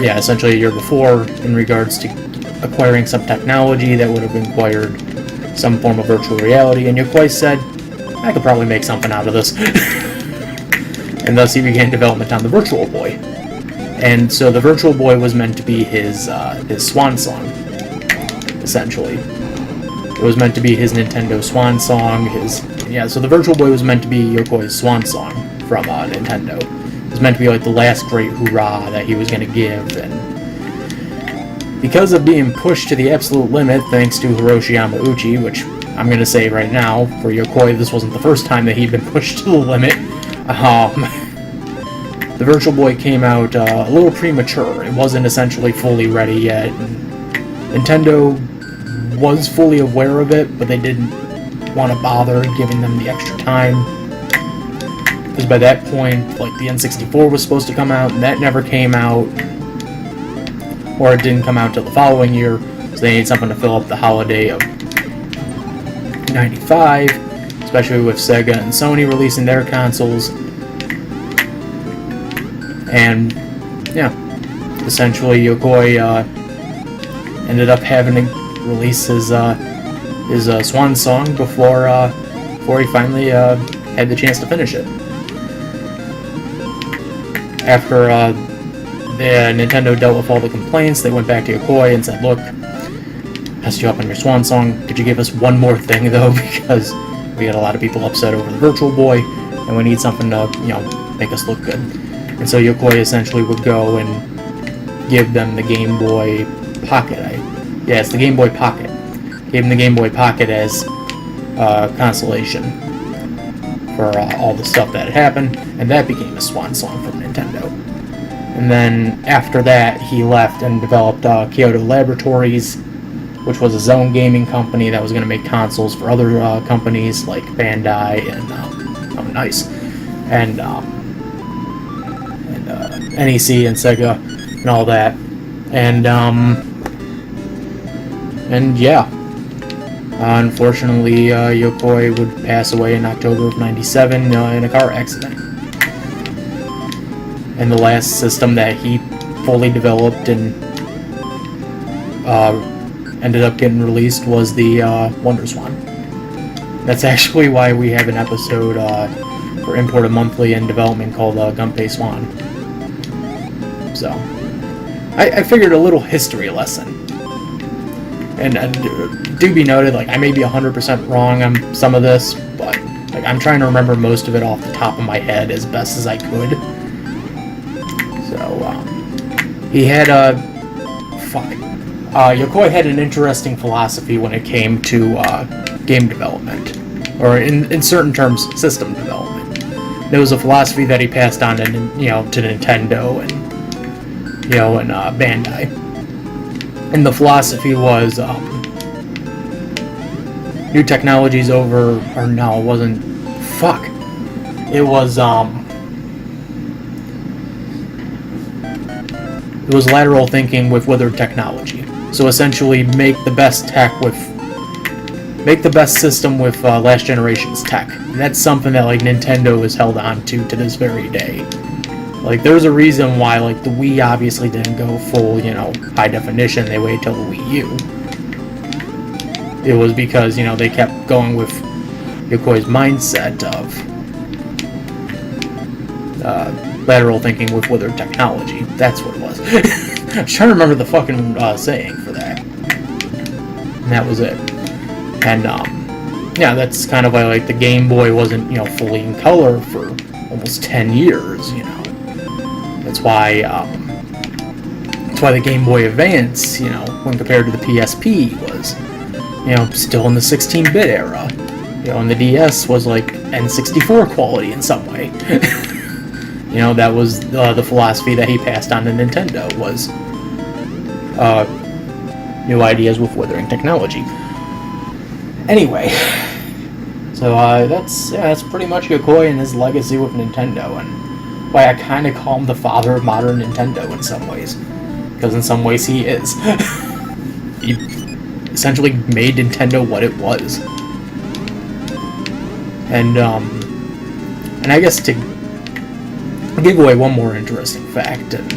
essentially a year before, in regards to acquiring some technology that would have acquired some form of virtual reality, and Yokoi said, I could probably make something out of this. And thus he began development on the Virtual Boy. And so the Virtual Boy was meant to be his swan song, essentially. It was meant to be his Nintendo swan song, so the Virtual Boy was meant to be Yokoi's swan song from Nintendo. It was meant to be like the last great hurrah that he was going to give, and because of being pushed to the absolute limit thanks to Hiroshi Yamauchi, which I'm going to say right now, for Yokoi, this wasn't the first time that he'd been pushed to the limit. The Virtual Boy came out a little premature. It wasn't essentially fully ready yet. Nintendo was fully aware of it, but they didn't want to bother giving them the extra time. Because by that point, like, the N64 was supposed to come out, and that never came out. Or it didn't come out till the following year, so they need something to fill up the holiday of 95, especially with Sega and Sony releasing their consoles. And essentially Yokoi ended up having to release his swan song before he finally had the chance to finish it. After Nintendo dealt with all the complaints, they went back to Yokoi and said, look, messed you up on your swan song. Could you give us one more thing, though? Because we had a lot of people upset over the Virtual Boy, and we need something to, make us look good. And so Yokoi essentially would go and give them the Game Boy Pocket. It's the Game Boy Pocket. Gave them the Game Boy Pocket as consolation for all the stuff that had happened, and that became a swan song from Nintendo. And then after that, he left and developed Kyoto Laboratories, which was a zone gaming company that was going to make consoles for other companies like Bandai and NEC and Sega and all that. Unfortunately, Yokoi would pass away in October of 97 in a car accident. And the last system that he fully developed and ended up getting released was the WonderSwan. That's actually why we have an episode for Imported Monthly in development called Gunpei Swan. So, I figured a little history lesson. And do be noted, like, I may be 100% wrong on some of this, but like, I'm trying to remember most of it off the top of my head as best as I could. So, he had Yokoi had an interesting philosophy when it came to game development, or in certain terms, system development. There was a philosophy that he passed on to Nintendo and Bandai, and the philosophy was new technologies over, or no, it wasn't. Fuck, it was lateral thinking with withered technology. So essentially, make the best system with last generation's tech. And that's something that like Nintendo is held on to this very day. Like, there's a reason why like the Wii obviously didn't go full, high definition. They waited till the Wii U. It was because they kept going with Yokoi's mindset of lateral thinking with withered technology. That's what it was. I was trying to remember the fucking saying for that. And that was it. And, that's kind of why, like, the Game Boy wasn't, fully in color for almost 10 years, That's why the Game Boy Advance, when compared to the PSP, was, still in the 16-bit era. And the DS was, like, N64 quality in some way. That was the philosophy that he passed on to Nintendo, was new ideas with withering technology. Anyway, so So that's pretty much Yokoi and his legacy with Nintendo, and why I kind of call him the father of modern Nintendo in some ways, because in some ways he is. He essentially made Nintendo what it was, and I guess to give away one more interesting fact and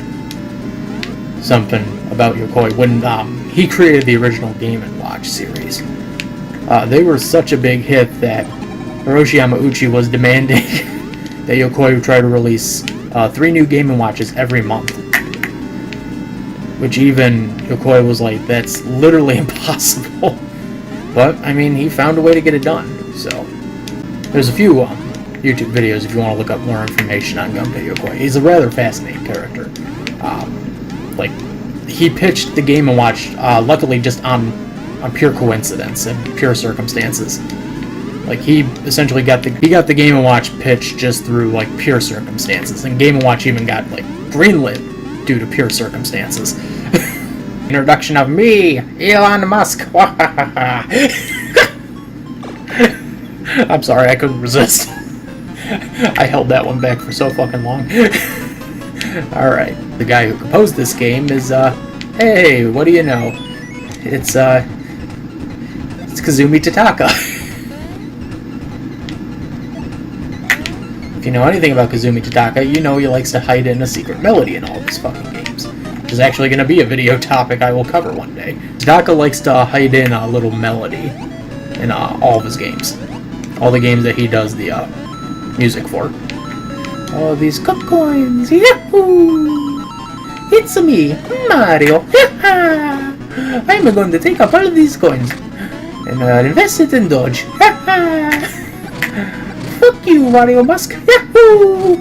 something about Yokoi, when he created the original Game & Watch series. They were such a big hit that Hiroshi Yamauchi was demanding that Yokoi try to release 3 new Game & Watches every month. Which even Yokoi was like, that's literally impossible. But, I mean, he found a way to get it done. So, there's a few YouTube videos if you want to look up more information on Gunpei Yokoi. He's a rather fascinating character. He pitched the Game & Watch, luckily just on pure coincidence and pure circumstances. Like, he essentially got the Game & Watch pitch just through, like, pure circumstances. And Game & Watch even got, like, greenlit due to pure circumstances. Introduction of me, Elon Musk. I'm sorry, I couldn't resist. I held that one back for so fucking long. Alright, the guy who composed this game is, hey, what do you know? It's Kazumi Tataka. If you know anything about Kazumi Tataka, you know he likes to hide in a secret melody in all of his fucking games. Which is actually going to be a video topic I will cover one day. Tataka likes to hide in a little melody in all of his games. All the games that he does the music for. Oh, these cup coins! Yahoo! It's me, Mario! I'm going to take up all of these coins and invest it in Doge. Fuck you, Mario Musk! Yahoo!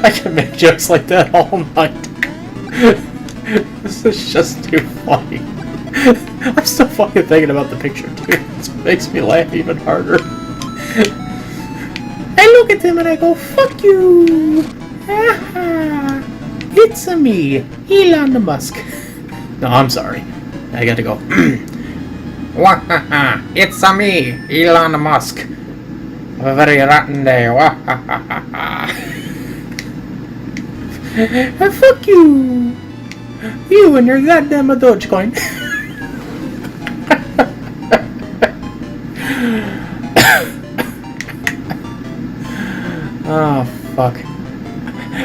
I can make jokes like that all night. This is just too funny. I'm still fucking thinking about the picture, dude. It makes me laugh even harder. I look at him and I go, fuck you! It's me, Elon Musk. No, I'm sorry. I gotta go. It's me, Elon Musk. A very rotten day. Fuck you! You and your goddamn Dogecoin. Oh, fuck.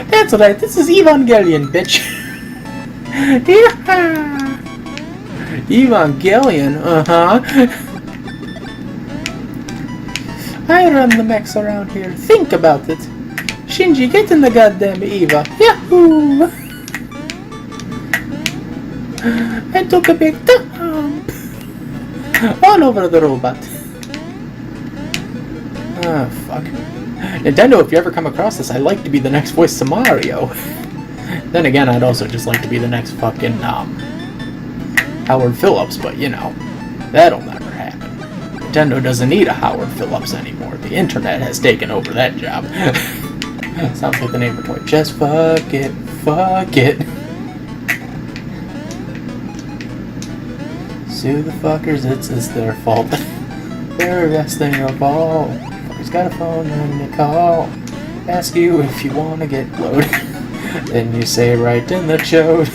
That's right, this is Evangelion, bitch. Yeah. Evangelion, I run the mechs around here. Think about it. Shinji, get in the goddamn Eva. Yahoo! I took a big dump all over the robot. Ah, fuck. Nintendo, if you ever come across this, I'd like to be the next voice to Mario. Then again, I'd also just like to be the next fucking, Howard Phillips, but, you know, that'll never happen. Nintendo doesn't need a Howard Phillips anymore. The internet has taken over that job. Sounds like the name of a toy. Just fuck it, fuck it. Sue the fuckers, it's their fault. They're arresting your ball. Fuckers got a phone and they call. Ask you if you wanna get blowed. Then you say right in the chode.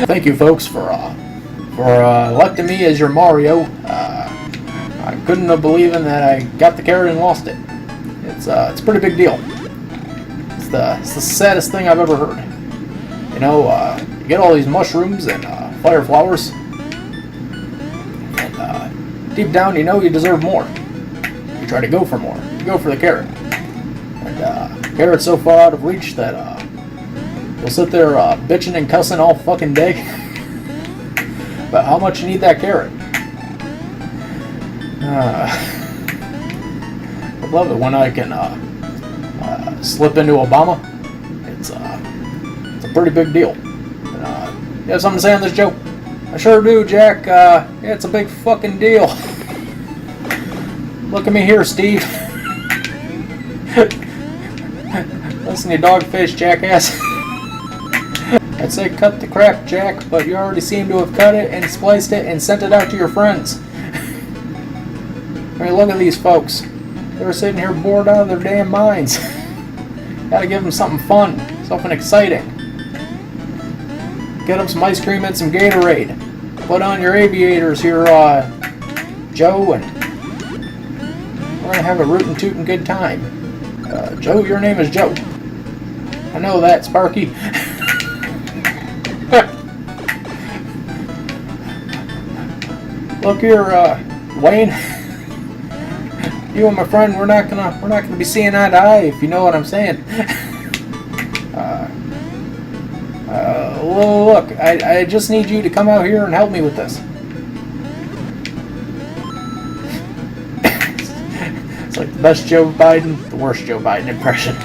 Thank you folks for electing me as your Mario. I couldn't have believed that I got the carrot and lost it. It's a pretty big deal. It's the saddest thing I've ever heard. You know, you get all these mushrooms and fire flowers, and deep down you know you deserve more. You try to go for more. You go for the carrot. And carrot's so far out of reach that you'll sit there bitching and cussing all fucking day about how much you need that carrot. I love it when I can slip into Obama. It's a pretty big deal. And, you have something to say on this, Joe? I sure do, Jack. Yeah, it's a big fucking deal. Look at me here, Steve. Listen, you dog-faced jackass. I'd say cut the crap, Jack, but you already seem to have cut it and spliced it and sent it out to your friends. I mean, look at these folks. They're sitting here bored out of their damn minds. Gotta give them something fun, something exciting. Get them some ice cream and some Gatorade. Put on your aviators here, Joe, and we're gonna have a rootin' tootin' good time. Joe, your name is Joe. I know that, Sparky. Look here, Wayne. You and my friend, we're not gonna be seeing eye to eye, if you know what I'm saying. Well, look, I just need you to come out here and help me with this. It's like the best Joe Biden, the worst Joe Biden impression.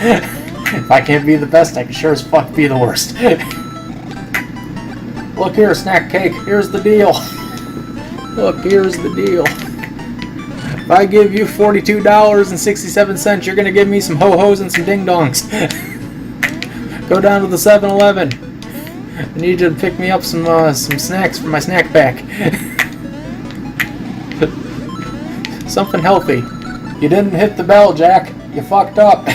If I can't be the best, I can sure as fuck be the worst. Look here, snack cake, here's the deal. Look, here's the deal. If I give you $42.67, you're gonna give me some ho-hos and some ding-dongs. Go down to the 7-Eleven. I need you to pick me up some snacks for my snack pack. Something healthy. You didn't hit the bell, Jack. You fucked up.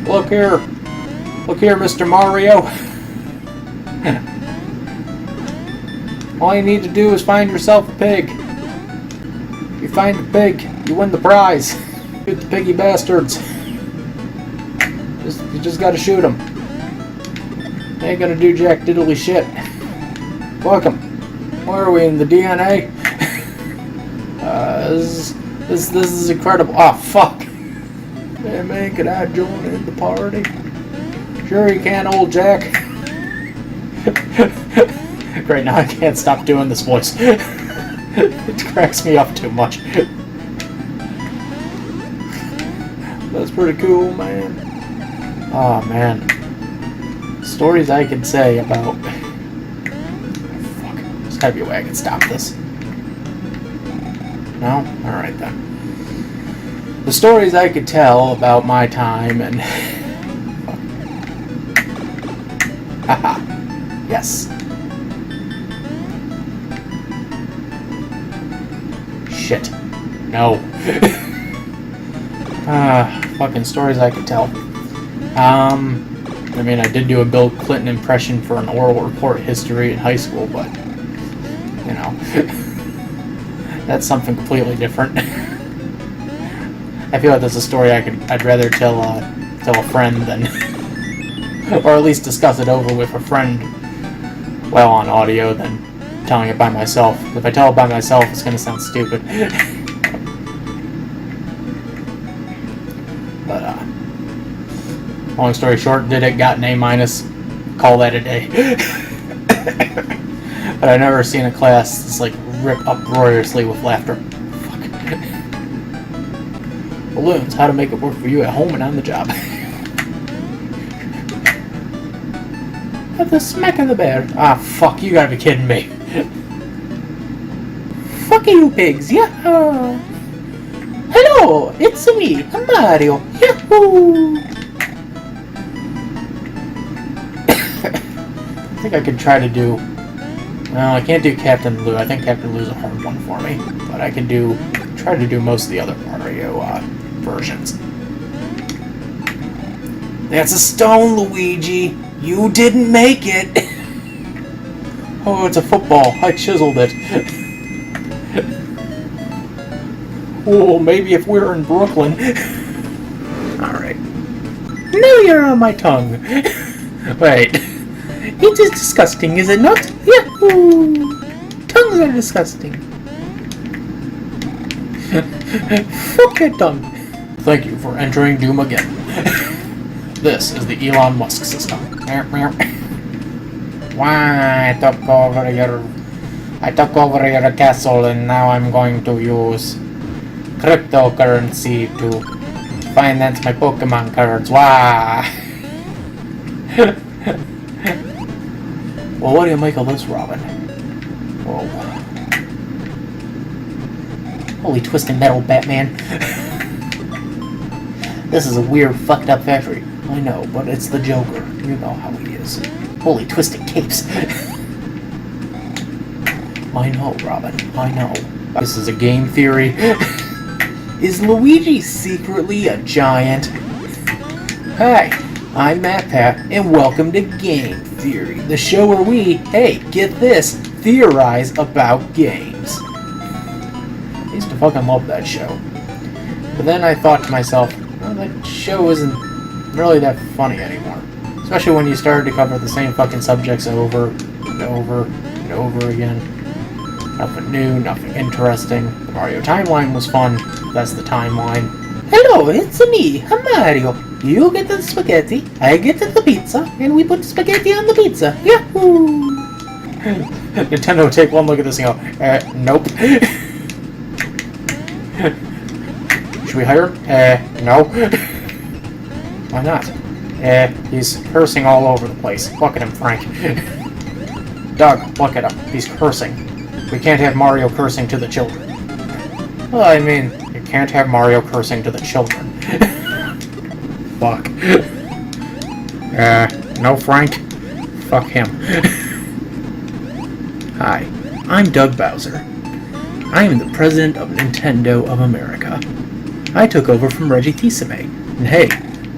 Look here. Look here, Mr. Mario. All you need to do is find yourself a pig. If you find a pig, you win the prize. Shoot the piggy bastards. You just gotta shoot them. They ain't gonna do jack diddly shit. Fuck them. Where are we in the DNA? This is incredible. Oh fuck. Hey man, can I join in the party? Sure you can, old Jack. Great, now I can't stop doing this voice. It cracks me up too much. That's pretty cool, man. Oh man. Stories I could say about... Fuck. There's gotta be a way I can stop this. No? Alright then. The stories I could tell about my time and... Haha. Yes. Shit. No. Fucking stories I could tell. I mean, I did do a Bill Clinton impression for an oral report history in high school, but, you know, that's something completely different. I feel like that's a story I'd rather tell a friend than, or at least discuss it over with a friend, well, on audio than telling it by myself. If I tell it by myself, it's gonna sound stupid. But, long story short, did it, got an A-, call that a day. But I've never seen a class that's like rip uproariously with laughter. Fuck. Balloons, how to make it work for you at home and on the job. At the smack of the bear. Ah, fuck, you gotta be kidding me. Fuck you, pigs, yahoo! Hello, it's me, Mario, yahoo! I think I could try to do... Well, I can't do Captain Lou. I think Captain Lou's a hard one for me. But I can try to do most of the other Mario versions. That's a stone, Luigi! You didn't make it! Oh, it's a football. I chiseled it. Oh, maybe if we were in Brooklyn. Alright. Now you're on my tongue. Wait. It is disgusting, is it not? Yahoo! Tongues are disgusting. Fuck your tongue. Thank you for entering Doom again. This is the Elon Musk system. Why I took over your castle and now I'm going to use cryptocurrency to finance my Pokemon cards. Why? Well, what do you make of this, Robin? Whoa. Holy twisted metal, Batman. This is a weird, fucked up factory. I know, but it's the Joker. You know how he is. Holy twisted capes. I know, Robin. I know. This is a game theory. Is Luigi secretly a giant? Hi, I'm MatPat, and welcome to Game Theory, the show where we, hey, get this, theorize about games. I used to fucking love that show. But then I thought to myself, well, that show isn't really that funny anymore. Especially when you started to cover the same fucking subjects over and over and over again. Nothing new, nothing interesting. The Mario timeline was fun. That's the timeline. Hello, it's me, Mario. You get the spaghetti, I get the pizza, and we put spaghetti on the pizza. Yahoo! Nintendo would take one look at this and go, nope. Should we hire him? No. Why not? He's cursing all over the place. Look at him, Frank. Doug, look at him. He's cursing. We can't have Mario cursing to the children. Well, I mean, you can't have Mario cursing to the children. Fuck. No, Frank. Fuck him. Hi, I'm Doug Bowser. I am the president of Nintendo of America. I took over from Reggie Fils-Aimé. And hey,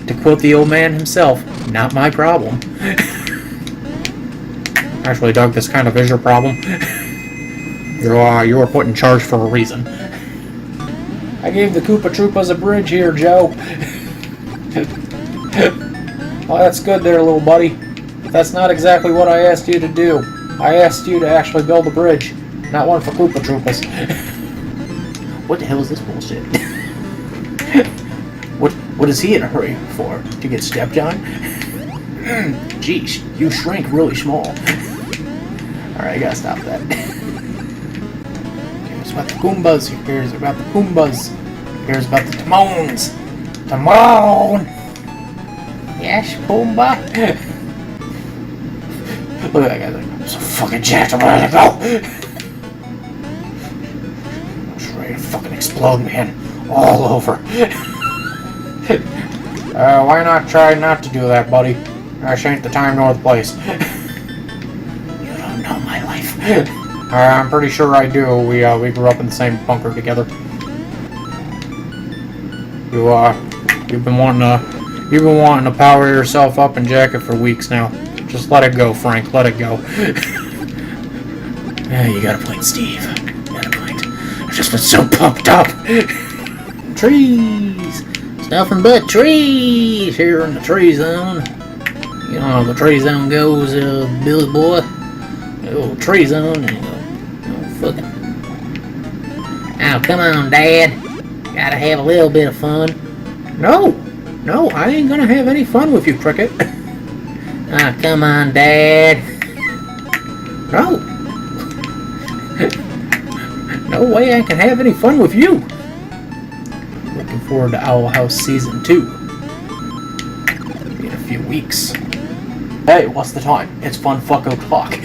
to quote the old man himself, not my problem. Actually, Doug, this kind of is your problem. You were put in charge for a reason. I gave the Koopa Troopas a bridge here, Joe. Well, that's good there, little buddy. That's not exactly what I asked you to do. I asked you to actually build a bridge, not one for Koopa Troopas. What the hell is this bullshit? What is he in a hurry for? To get stepped on? Geesh, you shrank really small. Alright, I gotta stop that. Here's about the Goombas. Here's about the Goombas. Here's about the Timones. Timon! Yes, Pumbaa? Look at that guy, like, I'm so fucking jacked, I'm ready to go! I'm just ready to fucking explode, man. All over. Why not try not to do that, buddy? This ain't the time nor the place. You don't know my life. I'm pretty sure I do. We grew up in the same bunker together. You've been wanting to power yourself up and jack it for weeks now. Just let it go, Frank. Let it go. Yeah, you got a point, Steve. You got a point. I've just been so pumped up. Trees. It's nothing but trees here in the tree zone. You know how the tree zone goes, Billy boy. The old tree zone. Fucking. Oh, come on, Dad. Gotta have a little bit of fun. No, I ain't gonna have any fun with you, Cricket. Ah, come on, Dad. No. No way I can have any fun with you. Looking forward to Owl House Season 2. In a few weeks. Hey, what's the time? It's fun fuck o'clock. Do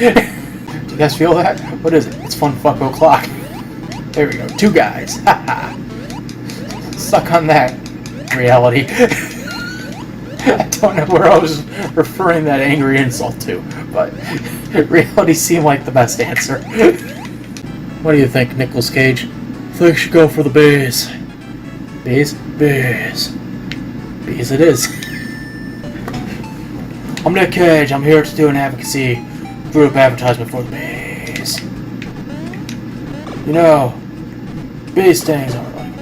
you guys feel that? What is it? It's fun fuck o'clock. There we go. 2 guys. Haha. Suck on that, reality. I don't know where I was referring that angry insult to, but reality seemed like the best answer. What do you think, Nicolas Cage? I think you should go for the bees. Bees? Bees. Bees it is. I'm Nick Cage. I'm here to do an advocacy group advertisement for the bees. You know, bee stings are like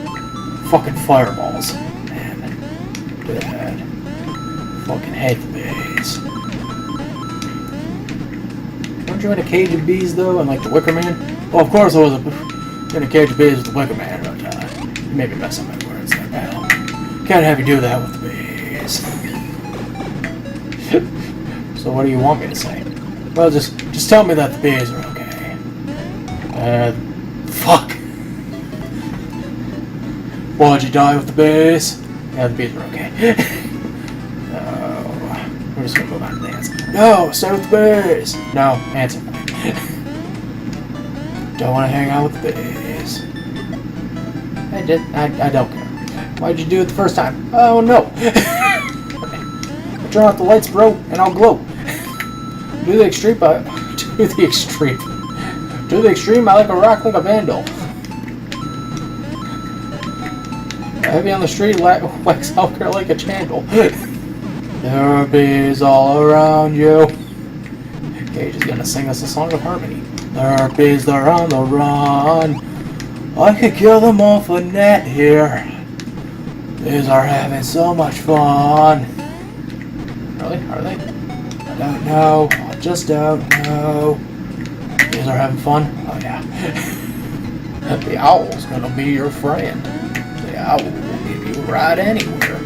fucking fireballs. Man, bad. Fucking hate the bees. Weren't you in a cage of bees though, and like the Wicker Man? Well, of course I was in a cage of bees with the Wicker Man, but you made me mess up my words there, pal. Can't have you do that with the bees. So what do you want me to say? Well, just tell me that the bees are okay. Fuck. Why'd you die with the bees? Yeah, the bees are okay. We're just gonna go back and dance. No, stay with the bees. No, answer me. Don't want to hang out with the bees. I don't care. Why'd you do it the first time? Oh no. Turn off the lights, bro, and I'll glow. Do the extreme. To the extreme, I like a rock like a vandal. Heavy on the street, wax healthcare like a chandle. There are bees all around you. Gage is gonna sing us a song of harmony. There are bees that are on the run. I could kill them all for net here. Bees are having so much fun. Really? Are they? I don't know. I just don't know. Bees are having fun? Oh yeah. The owl's gonna be your friend. The owl will give you a ride anywhere.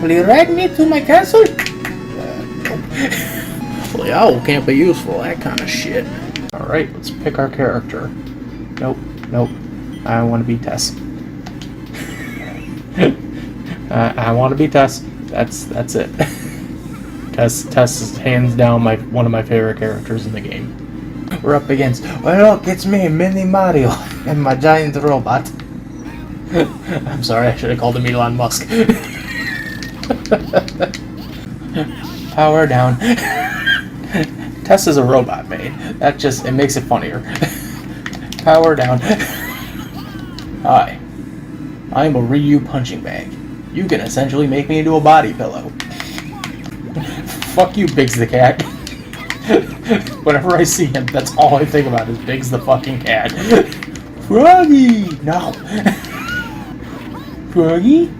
Will you ride me to my castle? Nope. Well, the owl can't be used for that kind of shit. Alright, let's pick our character. Nope. I want to be Tess. I want to be Tess. That's it. Tess is hands down one of my favorite characters in the game. We're up against, well, look, it's me, Mini Mario, and my giant robot. I'm sorry, I should have called him Elon Musk. Power down. Tess is a robot maid. It makes it funnier. Power down. Hi. I'm a Ryu punching bag. You can essentially make me into a body pillow. Fuck you, Biggs the cat. Whenever I see him, that's all I think about is Biggs the fucking cat. Froggy! No. Froggy?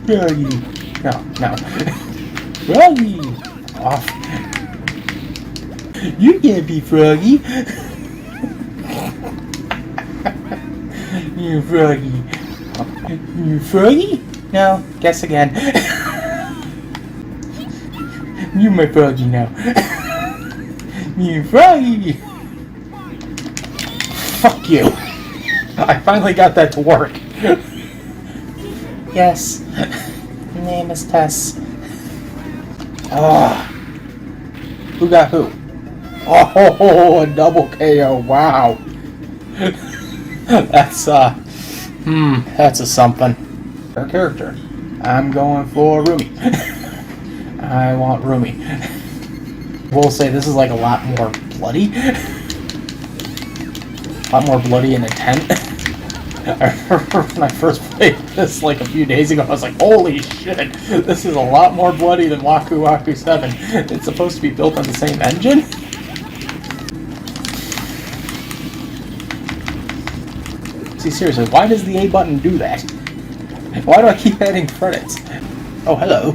Froggy. No. Froggy! Off. You can't be Froggy. You Froggy. You Froggy? No, guess again. You my Froggy now. You Froggy! Fuck you. I finally got that to work. Yes. My name is Tess. Who got who? Oh, a double KO. Wow. That's a something. Our character. I'm going for Rumi. I want Rumi. We'll say this is like a lot more bloody. A lot more bloody and intent. I remember when I first played this like a few days ago, I was like, holy shit, this is a lot more bloody than Waku Waku 7. It's supposed to be built on the same engine? See, seriously, why does the A button do that? Why do I keep adding credits? Oh, hello.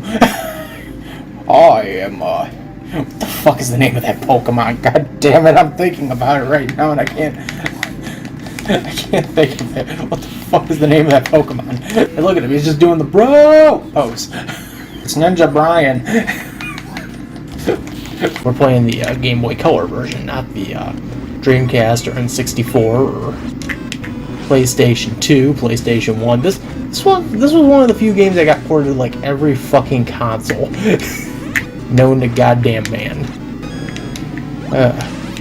I am, what the fuck is the name of that Pokemon? God damn it, I'm thinking about it right now and I can't think of it. What the fuck is the name of that Pokemon? Hey, look at him, he's just doing the bro pose. It's Ninja Brian. We're playing the Game Boy Color version, not the Dreamcast or N64 or PlayStation 2, PlayStation 1. This was one of the few games that got ported to like every fucking console known to goddamn man.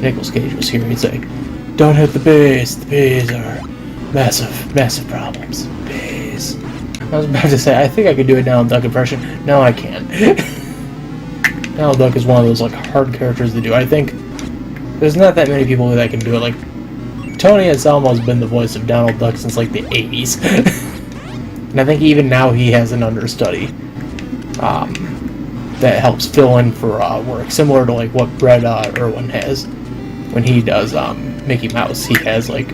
Nicolas Cage was here. He'd say, "Don't hit the bees. The bees are massive problems. Bees." I was about to say, I think I could do a Donald Duck impression. No, I can't. Donald Duck is one of those like hard characters to do. I think there's not that many people that can do it. Like Tony Anselmo's been the voice of Donald Duck since like the 80s. And I think even now he has an understudy that helps fill in for work, similar to like what Brett Irwin has when he does Mickey Mouse. He has like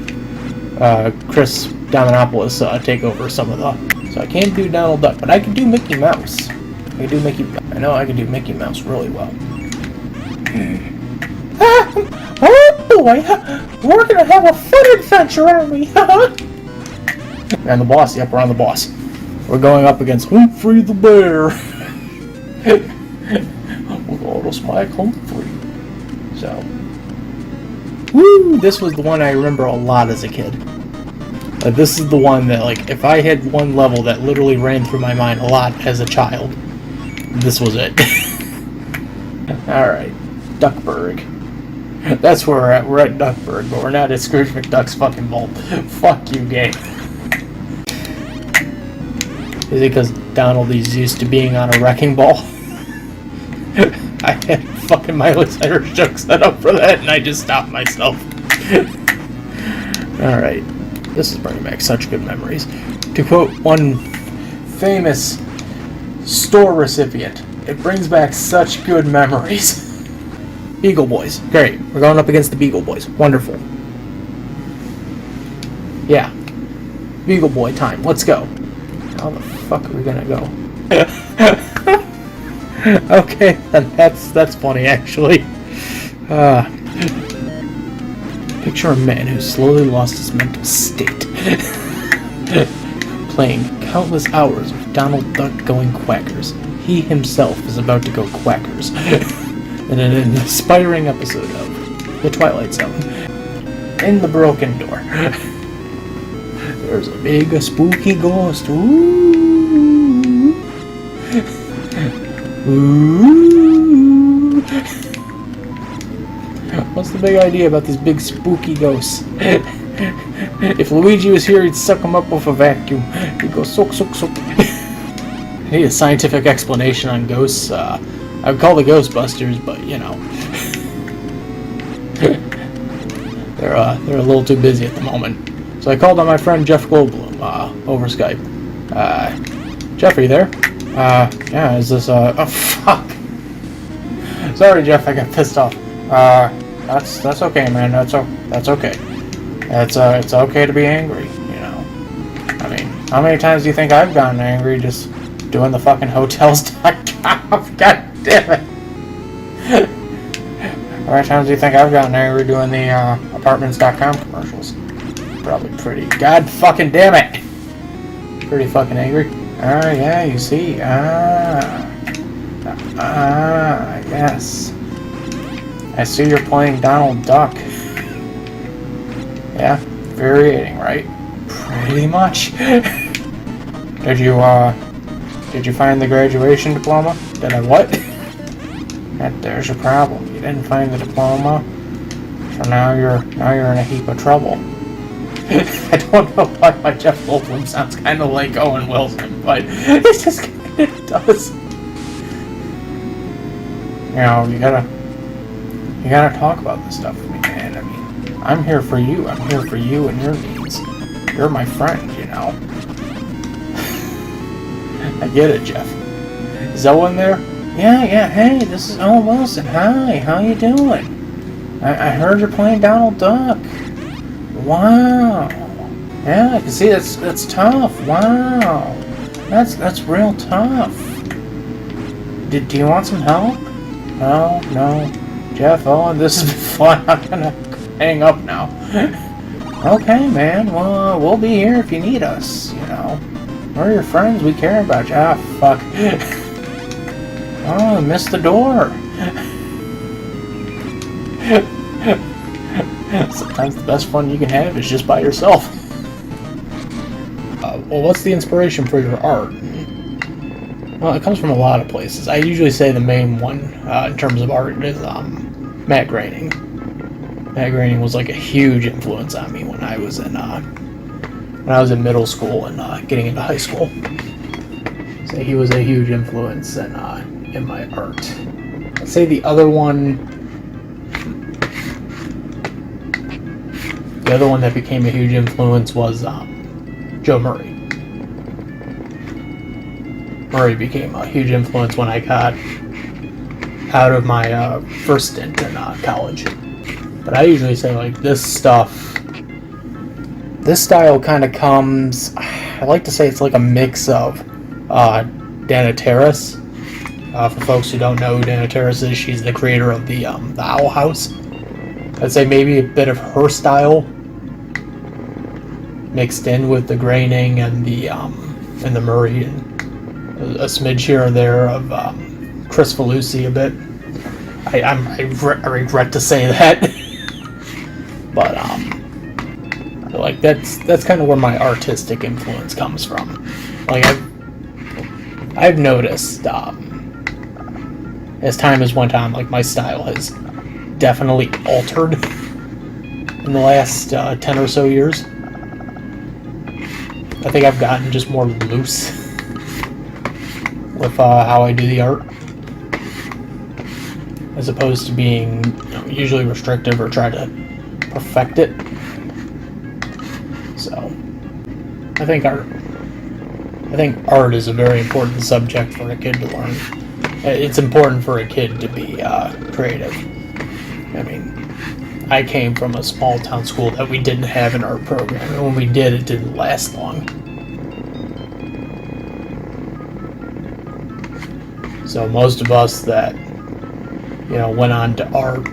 Chris Dominopoulos take over some of the. So I can't do Donald Duck, but I can do Mickey Mouse. I know I can do Mickey Mouse really well. Oh boy, we're gonna have a fun adventure, aren't we? And the boss, yep, we're on the boss. We're going up against Humphrey the Bear. With all those Mike Humphrey. So, woo! This was the one I remember a lot as a kid. This is the one that, like, if I had one level that literally ran through my mind a lot as a child, this was it. Alright, Duckburg. That's where we're at. We're at Duckburg, but we're not at Scrooge McDuck's fucking vault. Fuck you, game. Is it because Donald is used to being on a wrecking ball? I had fucking Miley Cyrus joke set up for that, and I just stopped myself. Alright. This is bringing back such good memories. To quote one famous store recipient, it brings back such good memories. Beagle Boys. Great. We're going up against the Beagle Boys. Wonderful. Yeah. Beagle Boy time. Let's go. How the fuck are we gonna go? Okay, that's funny actually. Picture a man who slowly lost his mental state, playing countless hours with Donald Duck going quackers. He himself is about to go quackers in an inspiring episode of The Twilight Zone. In the broken door, there's a big spooky ghost. Ooh. Ooh. What's the big idea about these big spooky ghosts? If Luigi was here, he'd suck him up with a vacuum. He'd go soak, soak, soak. I need a scientific explanation on ghosts. I would call the Ghostbusters, but you know, they're a little too busy at the moment. So I called on my friend Jeff Goldblum over Skype. Jeff, are you there? Yeah. Is this oh fuck? Sorry, Jeff. I got pissed off. That's okay, man. That's okay. It's okay to be angry, you know. I mean, how many times do you think I've gotten angry just doing the fucking hotels.com? God damn it. How many times do you think I've gotten angry doing the apartments.com commercials? Probably pretty. God fucking damn it. Pretty fucking angry. Yeah, you see. Yes. I see you're playing Donald Duck. Yeah, infuriating, right? Pretty much. Did you find the graduation diploma? Did I what? There's your problem. You didn't find the diploma, so now you're in a heap of trouble. I don't know why my Jeff Goldblum sounds kind of like Owen Wilson, but it just kind of does. You know, you gotta talk about this stuff with me, man. I mean, I'm here for you. I'm here for you and your needs. You're my friend, you know. I get it, Jeff. Is Owen there? Yeah. Hey, this is Owen Wilson. Hi, how you doing? I heard you're playing Donald Duck. Wow. Yeah, I can see that's tough. Wow. That's real tough. Do you want some help? No. Jeff, Owen, this has been fun. I'm gonna hang up now. Okay, man. Well, we'll be here if you need us, you know. We're your friends. We care about you. Ah, fuck. Oh, I missed the door. Sometimes the best fun you can have is just by yourself. Well, what's the inspiration for your art? Well, it comes from a lot of places. I usually say the main one in terms of art is Matt Groening. Matt Groening was like a huge influence on me when I was in middle school and getting into high school. So he was a huge influence in my art. I'd say the other one that became a huge influence was Joe Murray. Murray became a huge influence when I got out of my first stint in college. But I usually say like this style kind of comes, I like to say it's like a mix of Dana Terrace. For folks who don't know who Dana Terrace is, she's the creator of the Owl House. I'd say maybe a bit of her style mixed in with the Groening and the Murray, and a smidge here or there of Chris Falusi a bit. I regret to say that, but like that's kind of where my artistic influence comes from. Like I've noticed as time has went on, like my style has definitely altered in the last 10 or so years. I think I've gotten just more loose with how I do the art. as opposed to being usually restrictive or try to perfect it. So I think art is a very important subject for a kid to learn. It's important for a kid to be creative. I mean, I came from a small town school that we didn't have an art program, and when we did, it didn't last long. So most of us that went on to art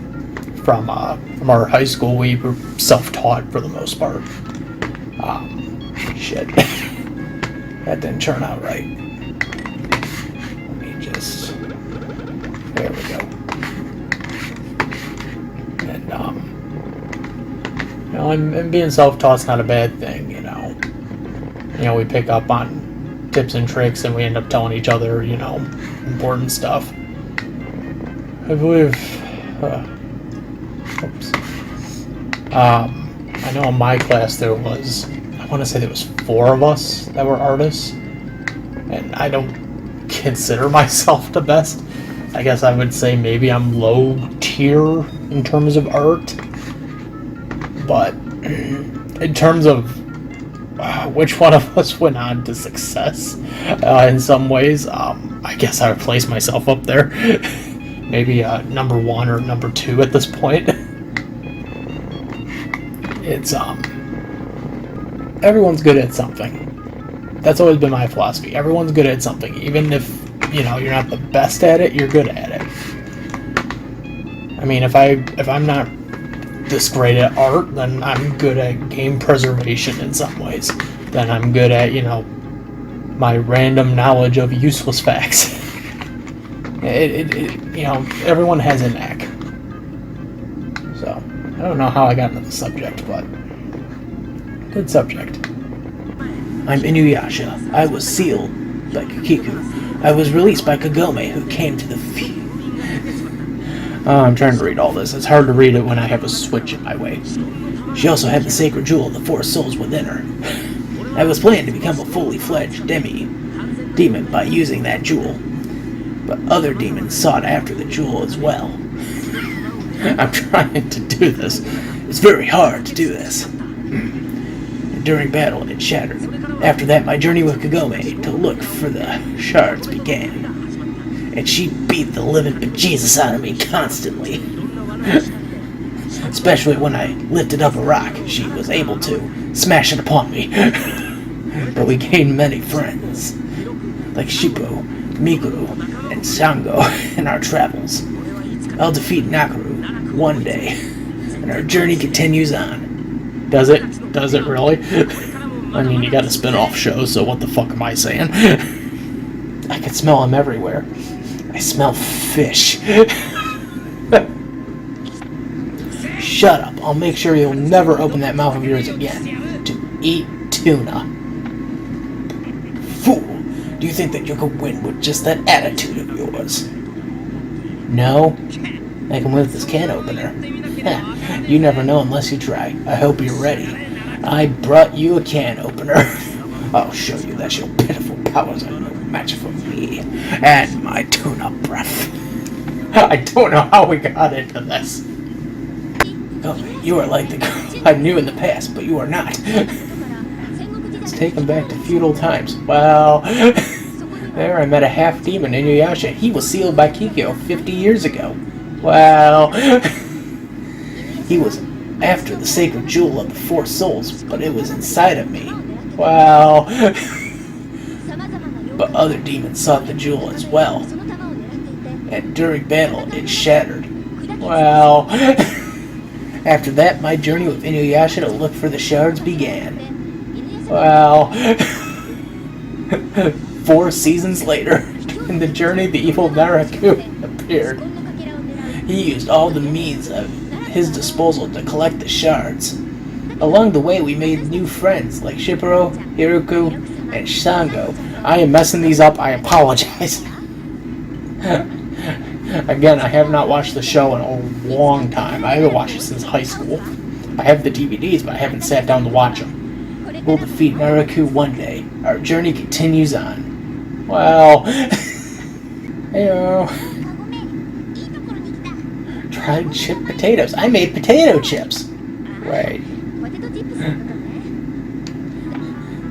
from our high school, we were self-taught for the most part. Shit, that didn't turn out right. Let me just. There we go. And being self-taught's not a bad thing, we pick up on tips and tricks, and we end up telling each other, important stuff. I believe. Oops. I know in my class I want to say there was 4 of us that were artists, and I don't consider myself the best. I guess I would say maybe I'm low tier in terms of art, but in terms of which one of us went on to success in some ways, I guess I would place myself up there. Maybe number 1 or number 2 at this point. It's everyone's good at something. That's always been my philosophy. Everyone's good at something, even if you're not the best at it. You're good at it. I mean, if I'm not this great at art, then I'm good at game preservation in some ways. Then I'm good at my random knowledge of useless facts. Everyone has a knack. So I don't know how I got into the subject, but good subject. I'm Inuyasha. I was sealed by Kikiku. I was released by Kagome, who came to the I'm trying to read all this. It's hard to read it when I have a switch in my way. She also had the sacred jewel of the 4 souls within her. I was planning to become a fully fledged demon by using that jewel, but other demons sought after the jewel as well. I'm trying to do this. It's very hard to do this. During battle, it shattered. After that, my journey with Kagome to look for the shards began. And she beat the living bejesus out of me constantly. Especially when I lifted up a rock, she was able to smash it upon me. But we gained many friends, like Shippo, Mikuru, and Sango in our travels. I'll defeat Nakaru one day, and our journey continues on. Does it? Does it really? I mean, you got a spin-off show, so what the fuck am I saying? I can smell him everywhere. I smell fish. Shut up. I'll make sure you'll never open that mouth of yours again to eat tuna. Fool! Do you think that you could win with just that attitude of yours? No. I can win with this can opener. You never know unless you try. I hope you're ready. I brought you a can opener. I'll show you that your pitiful powers are no match for me and my tuna breath. I don't know how we got into this. Oh, you are like the girl I knew in the past, but you are not. Let's take him back to feudal times. Well, there I met a half-demon, Inuyasha. He was sealed by Kikyo 50 years ago. Well, he was after the sacred jewel of the 4 souls, but it was inside of me. Well, but other demons sought the jewel as well. And during battle, it shattered. Well, after that, my journey with Inuyasha to look for the shards began. Well, 4 seasons later, in the journey, the evil Naraku appeared. He used all the means of his disposal to collect the shards. Along the way, we made new friends like Shippuro, Hiruku, and Shango. I am messing these up. I apologize. Again, I have not watched the show in a long time. I haven't watched it since high school. I have the DVDs, but I haven't sat down to watch them. We'll defeat Naraku one day. Our journey continues on. Well, heyo. Dried chip potatoes. I made potato chips. Wait.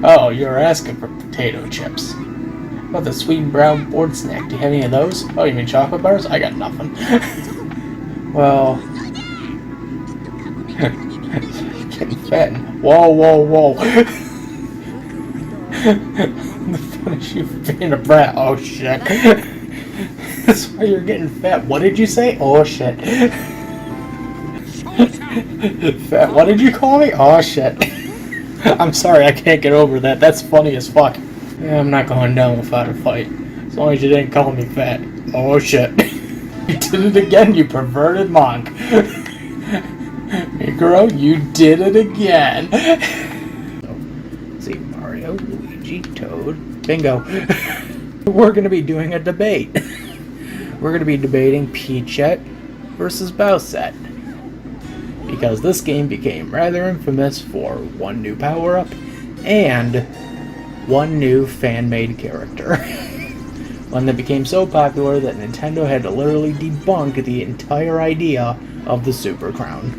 Oh, you're asking for potato chips. What, the sweet and brown board snack? Do you have any of those? Oh, you mean chocolate bars? I got nothing. Well... getting fat. Whoa, whoa, whoa. Punish you for being a brat. Oh, shit. That's why you're getting fat. What did you say? Oh, shit. Fat. What did you call me? Oh, shit. I'm sorry, I can't get over that. That's funny as fuck. Yeah, I'm not going down without a fight. As long as you didn't call me fat. Oh, shit. You did it again, you perverted monk. Mikuro, you did it again. See, Mario, Luigi, Toad, bingo. We're going to be doing a debate. We're going to be debating Peachette versus Bowsette. Because this game became rather infamous for one new power-up and one new fan-made character. One that became so popular that Nintendo had to literally debunk the entire idea of the Super Crown.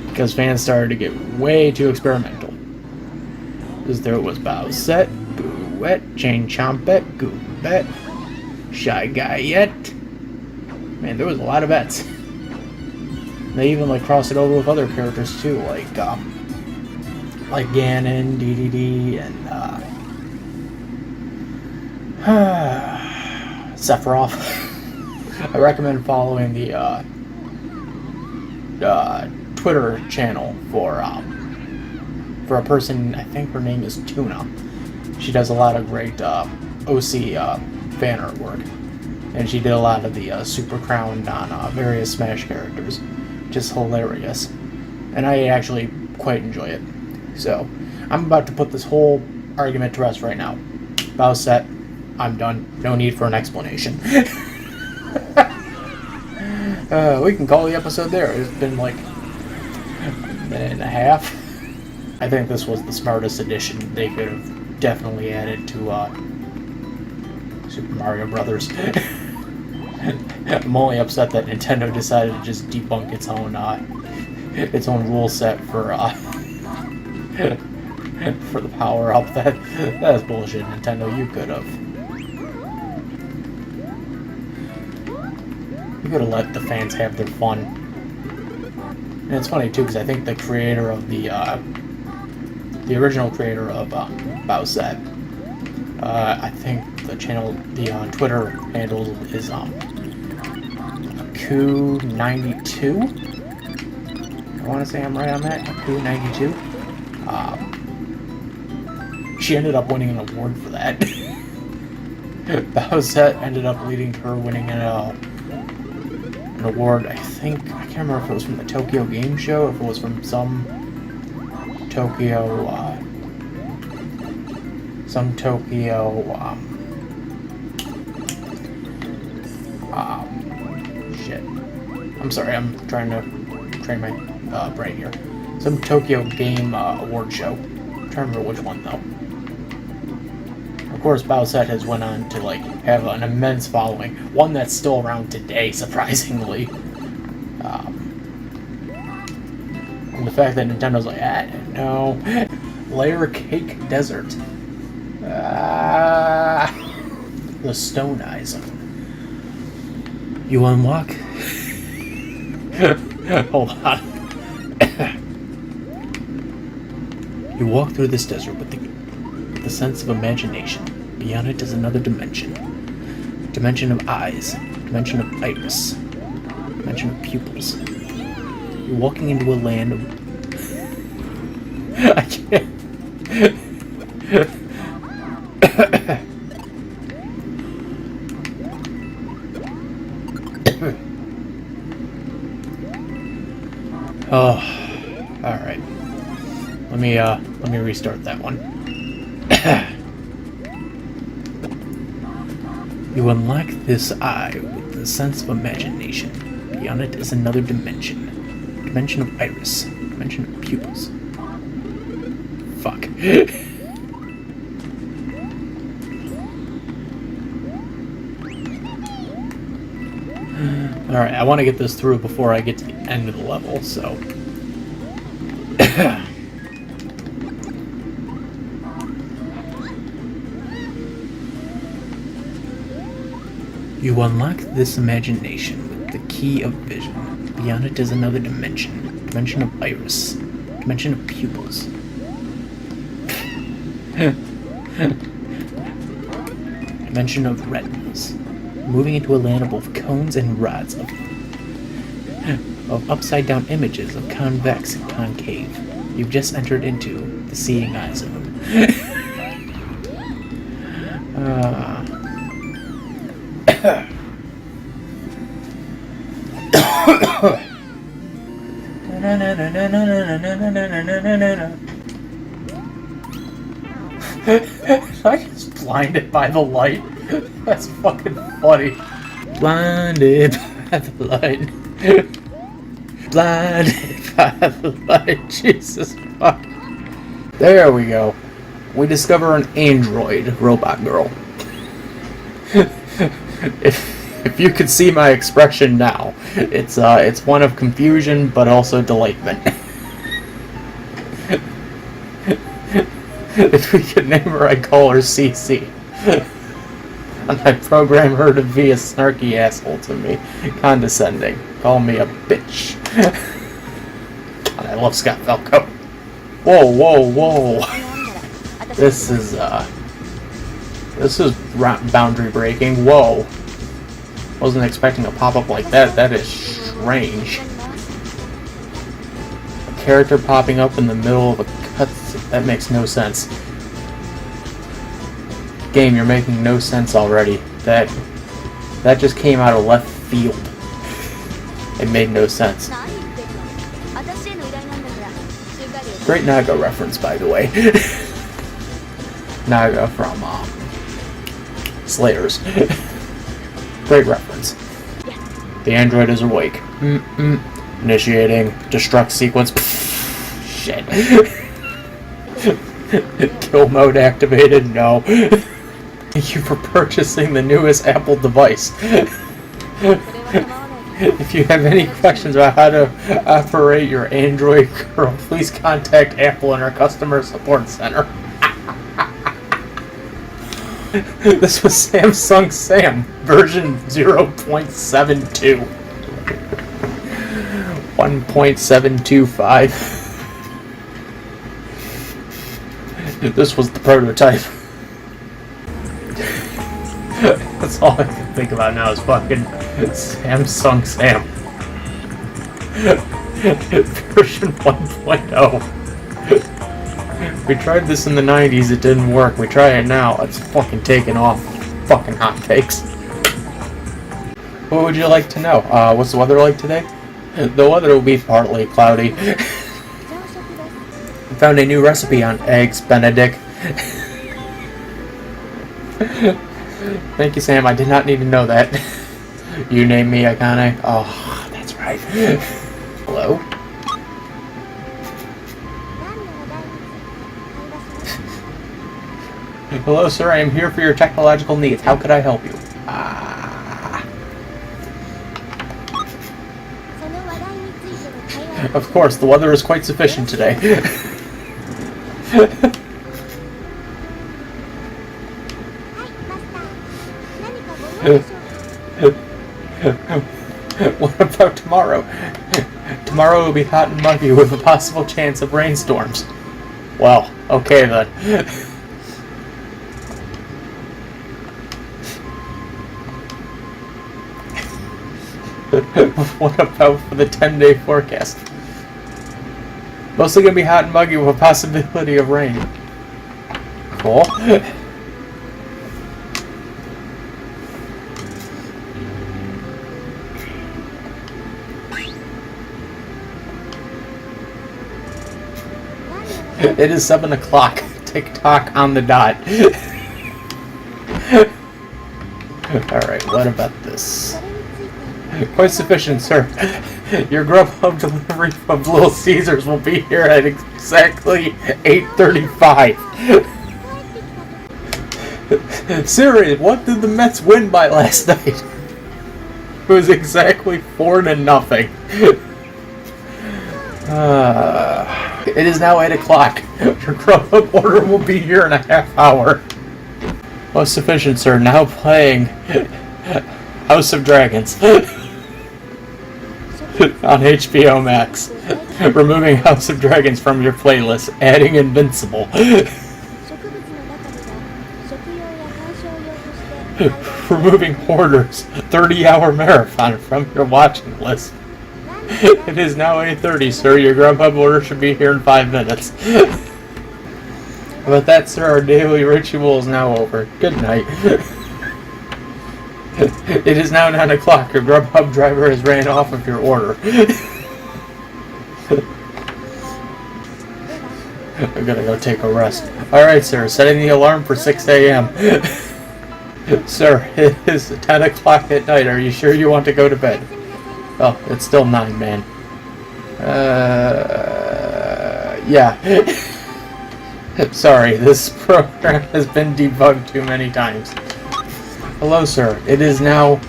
Because fans started to get way too experimental. Because there was Bowsette, Booette, Chain Chompette, Goobette, Shy Guyette. Man, there was a lot of bets. They even like crossed it over with other characters too, like Ganon, DDD, and Sephiroth. I recommend following the Twitter channel for a person. I think her name is Tuna. She does a lot of great OC fan artwork, and she did a lot of the Super Crown on various Smash characters. Just hilarious, and I actually quite enjoy it. So, I'm about to put this whole argument to rest right now. Bowsette, I'm done. No need for an explanation. We can call the episode there. It's been like a minute and a half. I think this was the smartest addition they could have definitely added to Super Mario Brothers. I'm only upset that Nintendo decided to just debunk its own rule set for the power up. That is bullshit, Nintendo. You could have let the fans have their fun. And it's funny too, because I think the creator of the original creator of Bowsette, I think the channel, the Twitter handle is Ku92. I want to say I'm right on that. Ku92. She ended up winning an award for that. Bowsette ended up leading to her winning an award. I can't remember if it was from the Tokyo Game Show, or if it was from some Tokyo shit. I'm sorry, I'm trying to train my brain here. Some Tokyo Game Award show. I'm trying to remember which one though. Of course, Bowsette has went on to like have an immense following, one that's still around today, surprisingly. And the fact that Nintendo's like, no, Layer Cake Desert. The Stone Eyes. You unlock? Hold on. You walk through this desert with the sense of imagination. Beyond it is another dimension. Dimension of eyes. Dimension of iris. Dimension of pupils. You're walking into a land of... I can't... Oh, all right. Let me restart that one. You unlock this eye with the sense of imagination. Beyond it is another dimension. Dimension of iris. Dimension of pupils. Fuck. Alright, I want to get this through before I get to the end of the level, so... You unlock this imagination with the key of vision. Beyond it is another dimension. Dimension of iris. Dimension of pupils. Dimension of retinas. Moving into a land of both cones and rods of upside-down images of convex and concave. You've just entered into the seeing eye zone. I just blinded by the light. That's fucking funny. Blinded by the light. Blinded by the light. Jesus fuck. There we go. We discover an android robot girl. If you could see my expression now, it's one of confusion but also delightment. If we could name her, I'd call her CC. And I'd program her to be a snarky asshole to me, condescending, call me a bitch. God, I love Scott Falco. Whoa, whoa, whoa! This is boundary breaking. Whoa! Wasn't expecting a pop-up like that. That is strange. A character popping up in the middle of a cutscene. That makes no sense. Game, you're making no sense already. That just came out of left field. It made no sense. Great Naga reference, by the way. Naga from Slayers. Great reference. The android is awake. Initiating destruct sequence. Shit. Kill mode activated. No. Thank you for purchasing the newest Apple device. If you have any questions about how to operate your Android girl, please contact Apple in our customer support center. This was Samsung Sam, version 0.72. 1.725. This was the prototype. That's all I can think about now is fucking Samsung Sam. Version 1.0. We tried this in the 90s, it didn't work. We try it now, it's fucking taken off. Fucking hotcakes. What would you like to know? What's the weather like today? The weather will be partly cloudy. I found a new recipe on Eggs Benedict. Thank you, Sam. I did not need to know that. You named me Iconic. Oh, that's right. Hello? Hello, sir. I am here for your technological needs. How could I help you? Of course, the weather is quite sufficient today. What about tomorrow? Tomorrow will be hot and muggy with a possible chance of rainstorms. Well, okay then. What about for the 10-day forecast? Mostly gonna be hot and muggy with a possibility of rain. Cool. It is 7 o'clock. TikTok on the dot. Alright, what about this? Quite sufficient, sir. Your Grubhub delivery of Little Caesars will be here at exactly 8:35. Siri, what did the Mets win by last night? It was exactly 4 to nothing. It is now 8 o'clock. Your Grubhub order will be here in a half hour. Oh, sufficient, sir. Now playing House of Dragons on HBO Max. Removing House of Dragons from your playlist, adding Invincible. Removing Hoarders 30-hour marathon from your watching list. It is now 8:30, sir. Your Grubhub order should be here in 5 minutes. With that, sir, our daily ritual is now over. Good night. It is now 9 o'clock. Your Grubhub driver has ran off of your order. I'm gonna go take a rest. Alright, sir. Setting the alarm for 6 a.m. Sir, it is 10 o'clock at night. Are you sure you want to go to bed? Oh, it's still 9, man. Yeah. Sorry, this program has been debugged too many times. Hello, sir. It is now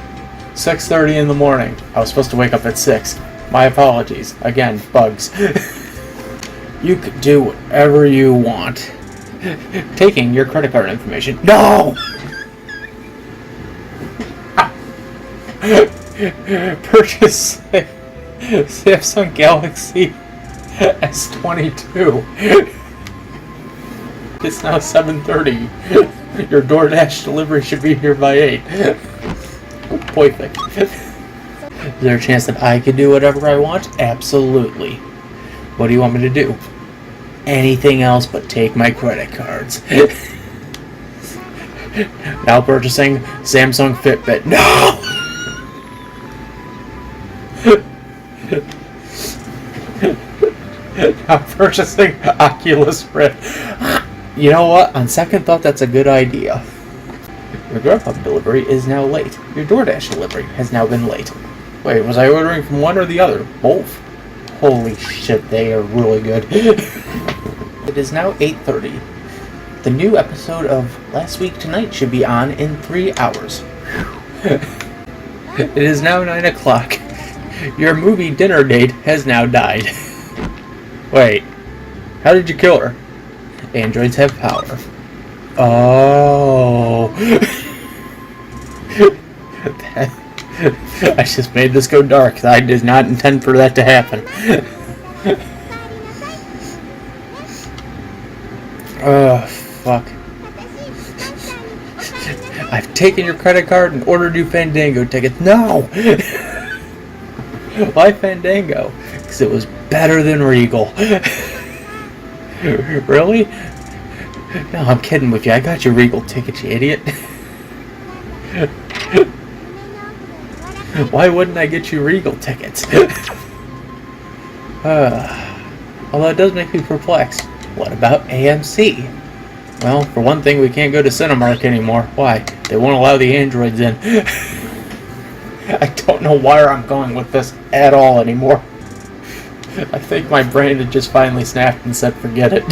6:30 in the morning. I was supposed to wake up at 6. My apologies. Again, bugs. You could do whatever you want. Taking your credit card information. No! Purchase Samsung Galaxy S22. It's now 7:30. Your DoorDash delivery should be here by 8. Perfect. Is there a chance that I could do whatever I want? Absolutely. What do you want me to do? Anything else but take my credit cards. Now purchasing Samsung Fitbit. No! Now purchasing Oculus Rift. You know what? On second thought, that's a good idea. Your Grubhub delivery is now late. Your DoorDash delivery has now been late. Wait, was I ordering from one or the other? Both. Holy shit, they are really good. It is now 8:30. The new episode of Last Week Tonight should be on in 3 hours. It is now 9 o'clock. Your movie dinner date has now died. Wait, how did you kill her? Androids have power. Oh. I just made this go dark. I did not intend for that to happen. Oh, fuck. I've taken your credit card and ordered you Fandango tickets. No! Why Fandango? Because it was better than Regal. Really? No, I'm kidding with you. I got your Regal tickets, you idiot. Why wouldn't I get you Regal tickets? Although it does make me perplexed. What about AMC? Well, for one thing, we can't go to Cinemark anymore. Why? They won't allow the androids in. I don't know where I'm going with this at all anymore. I think my brain had just finally snapped and said forget it.